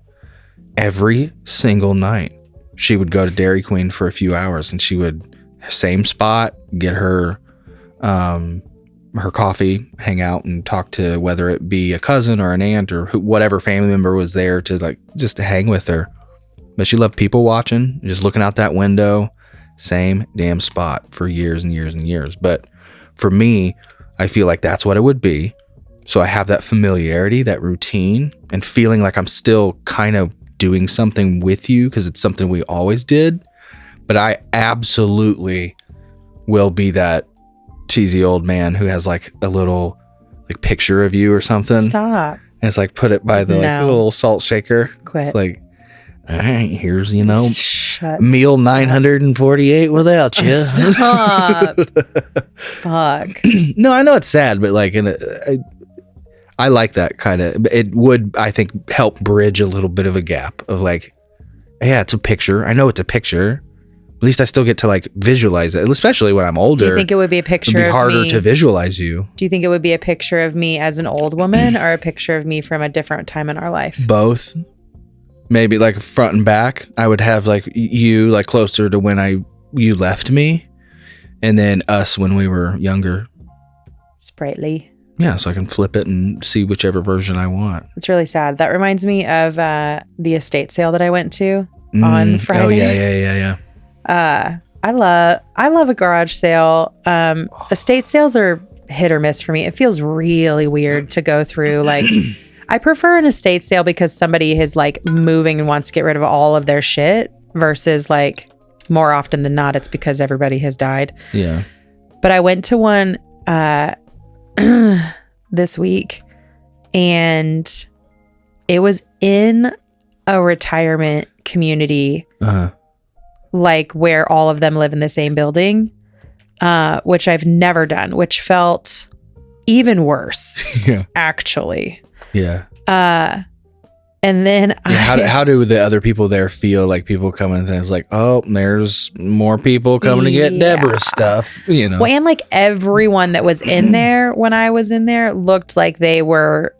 every single night she would go to Dairy Queen for a few hours, and she would same spot, get her coffee, hang out and talk to whether it be a cousin or an aunt or whatever family member was there just to hang with her. But she loved people watching, just looking out that window, same damn spot for years and years and years. But for me, I feel like that's what it would be. So I have that familiarity, that routine, and feeling like I'm still kind of doing something with you because it's something we always did. But I absolutely will be that cheesy old man who has like a little like picture of you or something. Stop. And it's like put it by the like little salt shaker. Quit. It's like, all right, here's, you know, Shut meal 948 without you. Stop. Fuck. No, I know it's sad, but like I like that kind of. It would, I think, help bridge a little bit of a gap of like, yeah, it's a picture. I know it's a picture. At least I still get to like visualize it, especially when I'm older. Do you think it would be a picture? It'd be harder to visualize you. Do you think it would be a picture of me as an old woman or a picture of me from a different time in our life? Both. Maybe like front and back. I would have like you like closer to when you left me, and then us when we were younger. Sprightly. Yeah, so I can flip it and see whichever version I want. It's really sad. That reminds me of the estate sale that I went to on Friday. Oh yeah. I love a garage sale. Estate sales are hit or miss for me. It feels really weird to go through. Like, I prefer an estate sale because somebody is like moving and wants to get rid of all of their shit versus like more often than not, it's because everybody has died. Yeah. But I went to one this week, and it was in a retirement community, like where all of them live in the same building, which I've never done, which felt even worse. Yeah. Actually. Yeah. And then how do the other people there feel? Like people come in and it's like, oh, there's more people coming to get Deborah's stuff, you know. Well, and like everyone that was in there when I was in there looked like they were,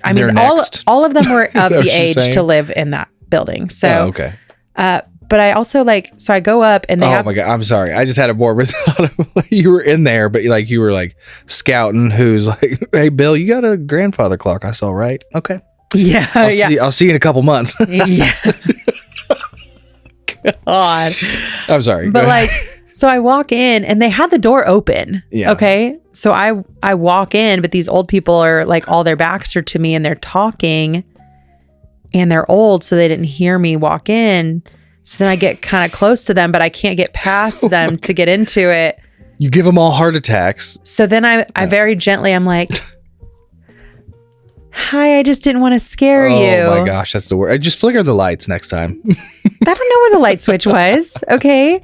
I mean, all of them were of the age to live in that building. So, okay. But I also so I go up and they my God, I'm sorry. I just had a morbid thought of like, you were in there, but like you were like scouting who's like, hey, Bill, you got a grandfather clock I saw, right? Okay. Yeah. I'll see you in a couple months. Yeah. God. I'm sorry. But like, so I walk in and they had the door open. Yeah. Okay. So I walk in, but these old people are like, all their backs are to me and they're talking and they're old. So they didn't hear me walk in. So then I get kind of close to them, but I can't get past them to get into it. You give them all heart attacks. So then I very gently, I'm like, hi, I just didn't want to scare you. Oh my gosh, that's the word. I just flicker the lights next time. I don't know where the light switch was. Okay.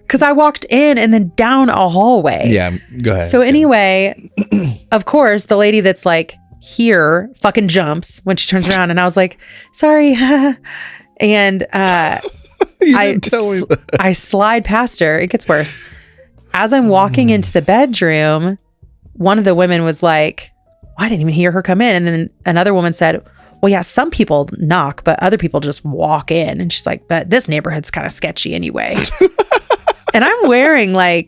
Because I walked in and then down a hallway. Yeah, go ahead. So anyway, of course, the lady that's like here fucking jumps when she turns around. And I was like, sorry. And I slide past her. It gets worse. As I'm walking into the bedroom, one of the women was like, I didn't even hear her come in. And then another woman said, well, yeah, some people knock, but other people just walk in. And she's like, but this neighborhood's kind of sketchy anyway. And I'm wearing I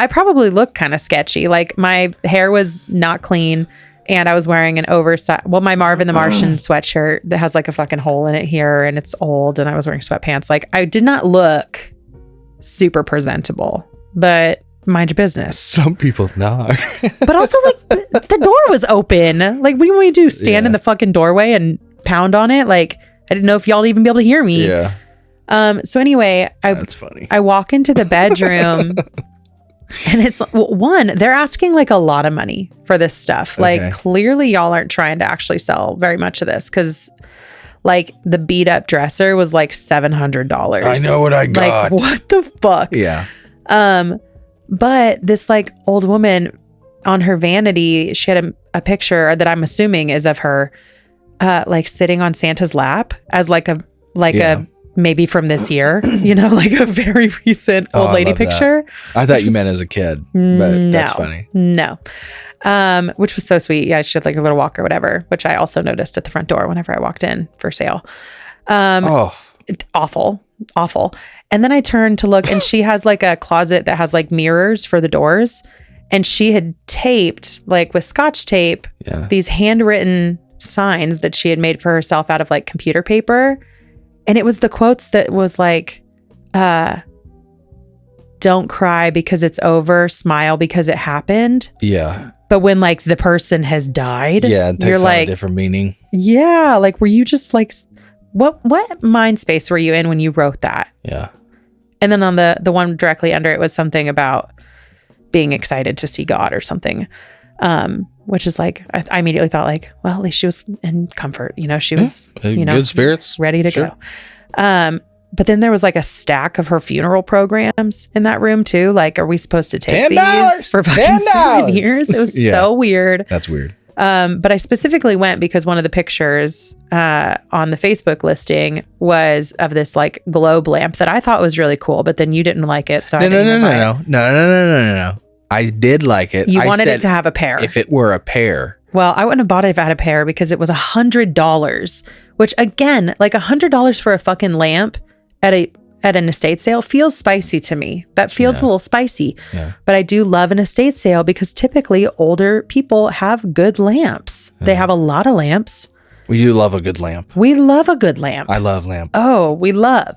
probably look kind of sketchy. Like my hair was not clean and I was wearing an my Marvin the Martian sweatshirt that has like a fucking hole in it here and it's old. And I was wearing sweatpants. Like I did not look super presentable, but mind your business. Some people knock. But also like the door was open. Like what do you want me to do? Stand in the fucking doorway and pound on it? Like I didn't know if y'all even be able to hear me. Yeah. So anyway, that's funny. I walk into the bedroom and it's they're asking like a lot of money for this stuff. Okay. Like clearly y'all aren't trying to actually sell very much of this because like the beat up dresser was like $700. I know what I got. Like what the fuck? Yeah. But this like old woman on her vanity, she had a picture that I'm assuming is of her like sitting on Santa's lap as like a maybe from this year, like a very recent old lady picture. That. I thought you meant as a kid, but that's funny. No. Which was so sweet. Yeah, she had like a little walker or whatever, which I also noticed at the front door whenever I walked in for sale. Awful. And then I turned to look and she has like a closet that has like mirrors for the doors. And she had taped like with Scotch tape, these handwritten signs that she had made for herself out of like computer paper. And it was the quotes that was like, don't cry because it's over, smile because it happened. Yeah. But when like the person has died, it takes on a different meaning. Yeah. Like, were you just like, what mind space were you in when you wrote that? Yeah. And then on the one directly under it was something about being excited to see God or something. Which is like, I immediately thought like, well, at least she was in comfort. She was, good spirits, ready to go. But then there was like a stack of her funeral programs in that room too. Like, are we supposed to take these for fucking souvenirs? It was so weird. That's weird. But I specifically went because one of the pictures on the Facebook listing was of this like globe lamp that I thought was really cool, but then you didn't like it. So No. I did like it. You wanted it to have a pair. If it were a pair. Well, I wouldn't have bought it if I had a pair because it was $100, which again, like $100 for a fucking lamp at at an estate sale feels spicy to me. That feels a little spicy. Yeah. But I do love an estate sale because typically older people have good lamps. They have a lot of lamps. We do love a good lamp. We love a good lamp. I love lamp. Oh, we love.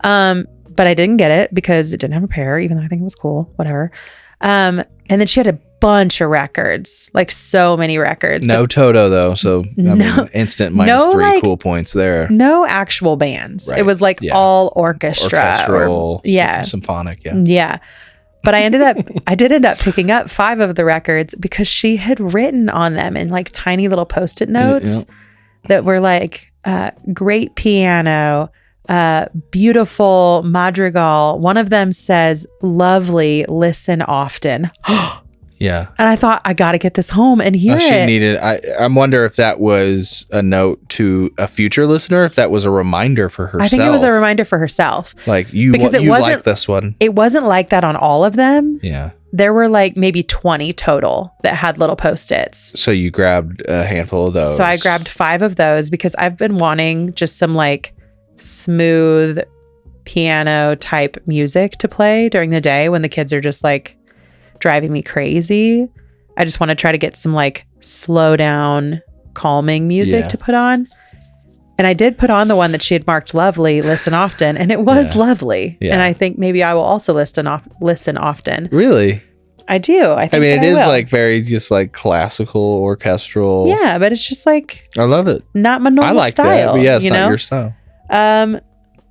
But I didn't get it because it didn't have a pair, even though I think it was cool. Whatever. And then she had a bunch of records, like so many records. No Toto though, so I mean, instant minus 3 cool points there. No actual bands. Right. It was like all orchestral, or symphonic. Yeah. But I did end up picking up 5 of the records because she had written on them in like tiny little Post-it notes that were like great piano, beautiful madrigal. One of them says, lovely, listen often. Yeah. And I thought, I got to get this home and hear it. She needed, I wonder if that was a note to a future listener, if that was a reminder for herself. I think it was a reminder for herself. Like, you like this one. It wasn't like that on all of them. Yeah. There were like maybe 20 total that had little Post-its. So you grabbed a handful of those. So I grabbed 5 of those because I've been wanting just some like smooth piano type music to play during the day when the kids are just like driving me crazy. I just want to try to get some like slow down, calming music to put on. And I did put on the one that she had marked lovely, listen often, and it was lovely. Yeah. And I think maybe I will also listen often. Really? I do. I think it is like very just like classical, orchestral. Yeah, but it's just like I love it. Not my normal I like style. That, but yeah, it's not your style.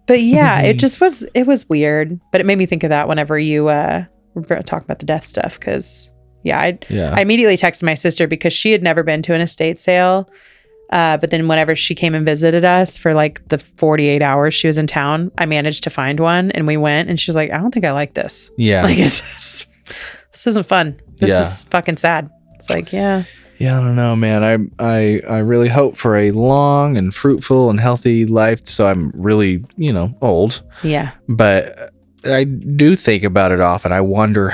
But yeah, it was weird. But it made me think of that whenever you were talking about the death stuff, because I immediately texted my sister because she had never been to an estate sale. But then whenever she came and visited us for like the 48 hours she was in town, I managed to find one and we went and she was like, I don't think I like this. Yeah. Like, this isn't fun. This is fucking sad. It's like, yeah. Yeah, I don't know, man. I really hope for a long and fruitful and healthy life. So I'm really, old. Yeah. But I do think about it often. I wonder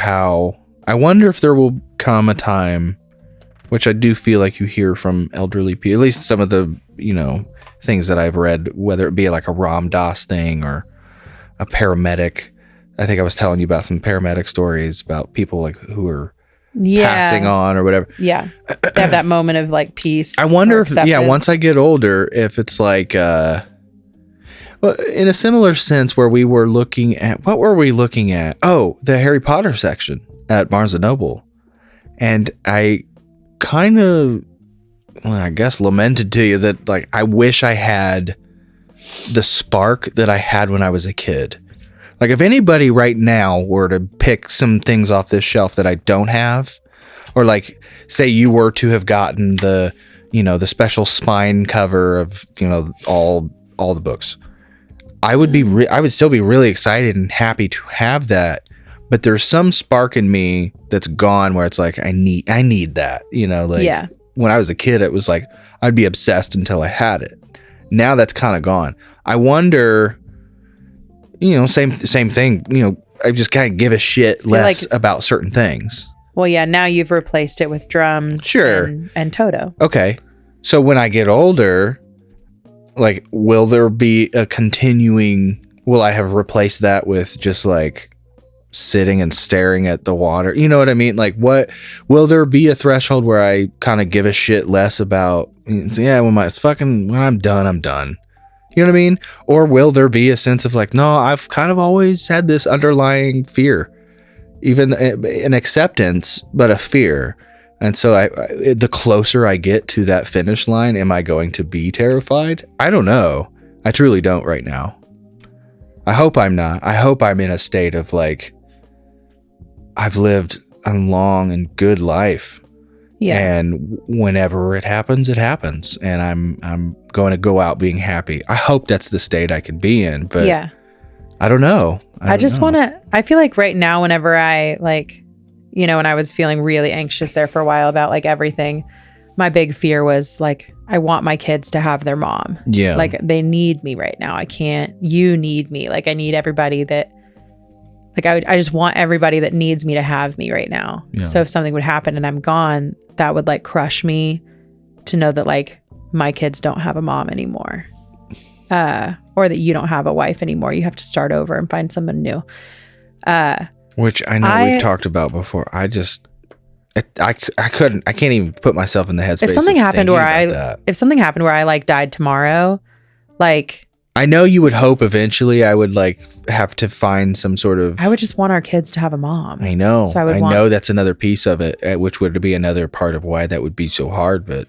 if there will come a time, which I do feel like you hear from elderly people, at least some of the, things that I've read, whether it be like a Ram Dass thing or a paramedic. I think I was telling you about some paramedic stories about people like who are passing on or whatever. Yeah. They have that moment of like peace. I wonder if, once I get older, if it's like, well, in a similar sense where we were looking at, what were we looking at? Oh, the Harry Potter section at Barnes & Noble. And I kind of, I guess, lamented to you that like I wish I had the spark that I had when I was a kid. Like if anybody right now were to pick some things off this shelf that I don't have, or like say you were to have gotten the, the special spine cover of, all the books, I would still be really excited and happy to have that. But there's some spark in me that's gone where it's like, I need that, when I was a kid, it was like, I'd be obsessed until I had it. Now that's kind of gone. I wonder, same thing, I just kind of give a shit less about certain things. Well, yeah, now you've replaced it with drums. Sure. And Toto. Okay. So when I get older, like, will there be a will I have replaced that with just like sitting and staring at the water? You know what I mean? Like, what will there be a threshold where I kind of give a shit less about, when I'm done, I'm done. You know what I mean? Or will there be a sense of like, no, I've kind of always had this underlying fear, even an acceptance, but a fear. And so the closer I get to that finish line, am I going to be terrified? I don't know. I truly don't right now. I hope I'm not. I hope I'm in a state of like, I've lived a long and good life. Yeah. And whenever it happens, it happens. And I'm going to go out being happy. I hope that's the state I could be in, but I don't know. I feel like right now, whenever I like, when I was feeling really anxious there for a while about like everything, my big fear was like, I want my kids to have their mom. Yeah. Like they need me right now. You need me. Like I need everybody that, like I just want everybody that needs me to have me right now. Yeah. So if something would happen and I'm gone, that would like crush me to know that like my kids don't have a mom anymore. Or or that you don't have a wife anymore. You have to start over and find someone new. Which I know we've talked about before. I can't even put myself in the headspace. If something happened where I like died tomorrow, like, I know you would hope eventually I would like have to find some sort of. I would just want our kids to have a mom. I know. So I know that's another piece of it, which would be another part of why that would be so hard. But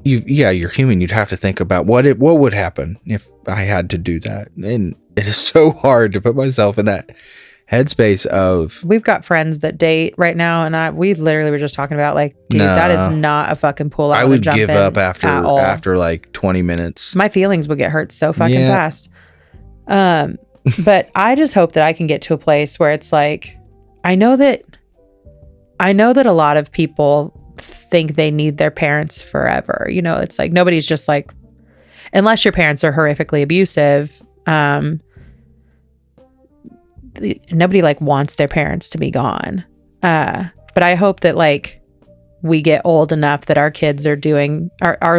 you're human. You'd have to think about what would happen if I had to do that, and it is so hard to put myself in that headspace of. We've got friends that date right now, and we literally were just talking about like, dude, that is not a fucking pool. I would give up after like 20 minutes. My feelings would get hurt so fucking fast. But I just hope that I can get to a place where it's like, I know that a lot of people think they need their parents forever. You know, it's like nobody's just like, unless your parents are horrifically abusive. Nobody like wants their parents to be gone. But I hope that like we get old enough that our kids are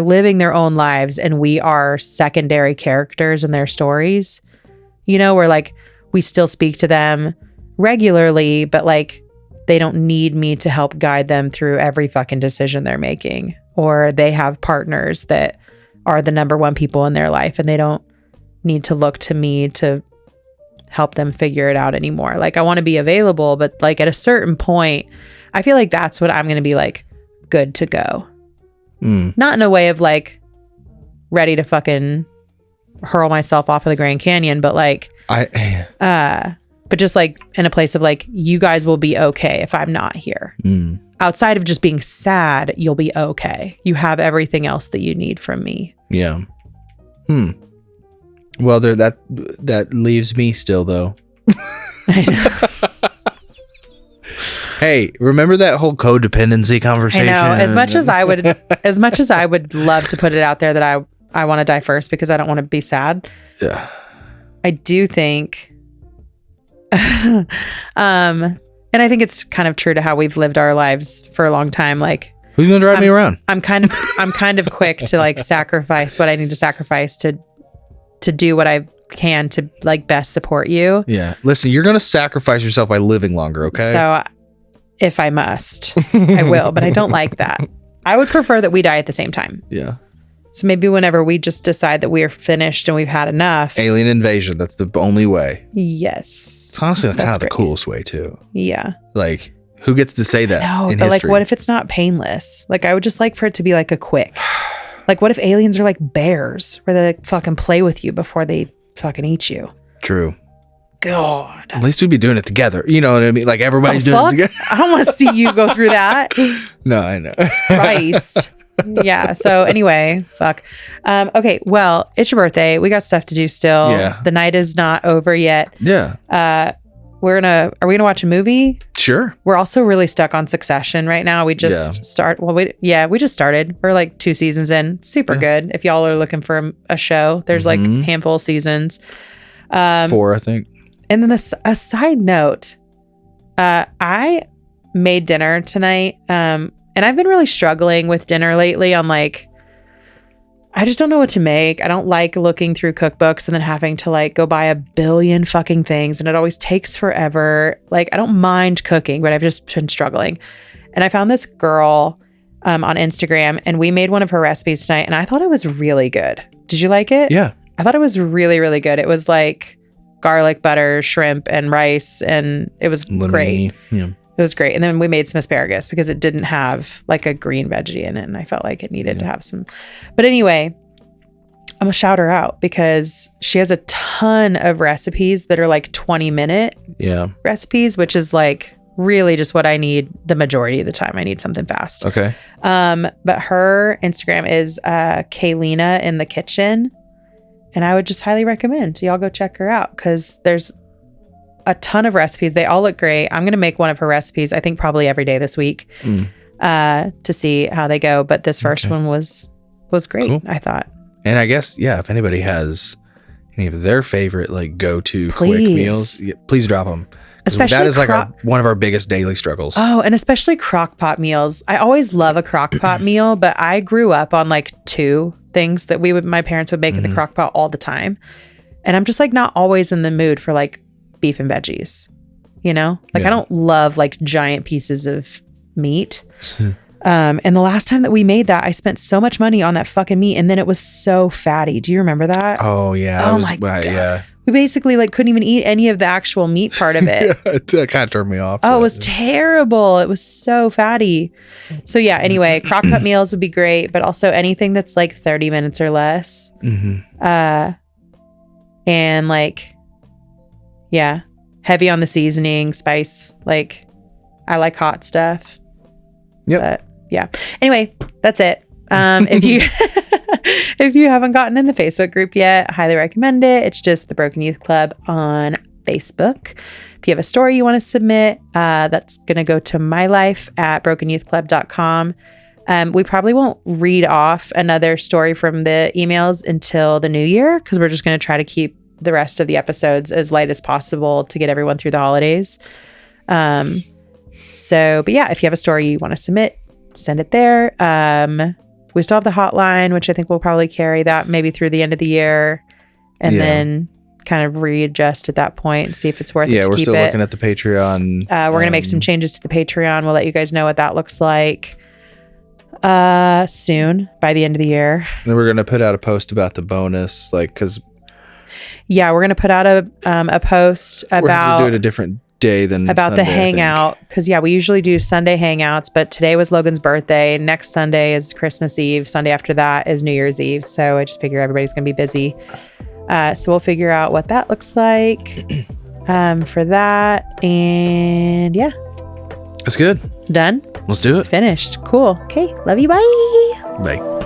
living their own lives and we are secondary characters in their stories. You know, where like we still speak to them regularly, but like they don't need me to help guide them through every fucking decision they're making, or they have partners that are the number one people in their life and they don't need to look to me to help them figure it out anymore. Like I want to be available, but like at a certain point, I feel like that's what I'm going to be like good to go. Not in a way of like ready to fucking hurl myself off of the Grand Canyon, but like, but just like in a place of like, you guys will be okay if I'm not here. Outside of just being sad, you'll be okay. You have everything else that you need from me. Yeah. Well, that leaves me still though. I know. Hey, remember that whole codependency conversation? I know. As much as I would love to put it out there that I want to die first because I don't want to be sad. Yeah. I do think, and I think it's kind of true to how we've lived our lives for a long time. Like, who's gonna drive me around? I'm kind of quick to like sacrifice what I need to sacrifice to do what I can to like best support you. Yeah. Listen, you're going to sacrifice yourself by living longer, okay? So if I must, I will, but I don't like that. I would prefer that we die at the same time. Yeah. So maybe whenever we just decide that we are finished and we've had enough. Alien invasion. That's the only way. Yes. It's honestly kind of the coolest way too. Yeah. Like, who gets to say that in history? Like, what if it's not painless? Like, I would just like for it to be like a quick. Like, what if aliens are like bears where they like fucking play with you before they fucking eat you? True. God. At least we'd be doing it together. You know what I mean? Like, everybody's doing it together. I don't want to see you go through that. No, I know. Christ. Yeah. So anyway, fuck. Okay. Well, it's your birthday. We got stuff to do still. Yeah. The night is not over yet. Yeah. Are we gonna watch a movie? Sure. We're also really stuck on Succession right now. We just we just started. We're like 2 seasons in. Super good. If y'all are looking for a show, there's like a handful of seasons. 4, I think. And then a side note, I made dinner tonight. And I've been really struggling with dinner lately on like, I just don't know what to make. I don't like looking through cookbooks and then having to like go buy a billion fucking things. And it always takes forever. Like, I don't mind cooking, but I've just been struggling. And I found this girl on Instagram and we made one of her recipes tonight. And I thought it was really good. Did you like it? Yeah. I thought it was really, really good. It was like garlic butter, shrimp, and rice. And it was great. Yeah. It was great. And then we made some asparagus because it didn't have like a green veggie in it. And I felt like it needed to have some. But anyway, I'm going to shout her out because she has a ton of recipes that are like 20-minute recipes, which is like really just what I need the majority of the time. I need something fast. Okay. But her Instagram is Kaylina in the kitchen. And I would just highly recommend y'all go check her out because there's a ton of recipes. They all look great. I'm going to make one of her recipes, I think probably every day this week to see how they go. But this first one was great, cool. I thought. And I guess, if anybody has any of their favorite like go-to quick meals, please drop them. Especially that is like one of our biggest daily struggles. Oh, and especially crock pot meals. I always love a crock pot meal, but I grew up on like 2 things that my parents would make in the crock pot all the time. And I'm just like not always in the mood for like beef and veggies, you know? Like I don't love like giant pieces of meat. And the last time that we made that, I spent so much money on that fucking meat, and then it was so fatty. Do you remember that? Oh yeah. Oh my God. Yeah. We basically like couldn't even eat any of the actual meat part of it. That kind of turned me off. Oh, it was terrible. It was so fatty. So yeah, anyway, crock pot meals would be great, but also anything that's like 30 minutes or less. And like, yeah, heavy on the seasoning, spice. Like, I like hot stuff. Yep. But yeah. Anyway, that's it. If you if you haven't gotten in the Facebook group yet, highly recommend it. It's just the Broken Youth Club on Facebook. If you have a story you want to submit, that's going to go to mylife at brokennouthclub.com. We probably won't read off another story from the emails until the new year, because we're just going to try to keep the rest of the episodes as light as possible to get everyone through the holidays. But yeah, if you have a story you want to submit, send it there. We still have the hotline, which I think we'll probably carry that maybe through the end of the year, and then kind of readjust at that point and see if it's worth it to keep it. Yeah, we're still looking at the Patreon. We're going to make some changes to the Patreon. We'll let you guys know what that looks like soon, by the end of the year. And we're going to put out a post about the bonus, like, because... Yeah, we're going to put out a post about... We're going to do it a different day than about Sunday, the hangout, because we usually do Sunday hangouts, but today was Logan's birthday. Next Sunday is Christmas Eve. Sunday after that is New Year's Eve. So I just figure everybody's going to be busy. So we'll figure out what that looks like for that. And yeah. That's good. Done? Let's do it. Finished. Cool. Okay. Love you. Bye. Bye.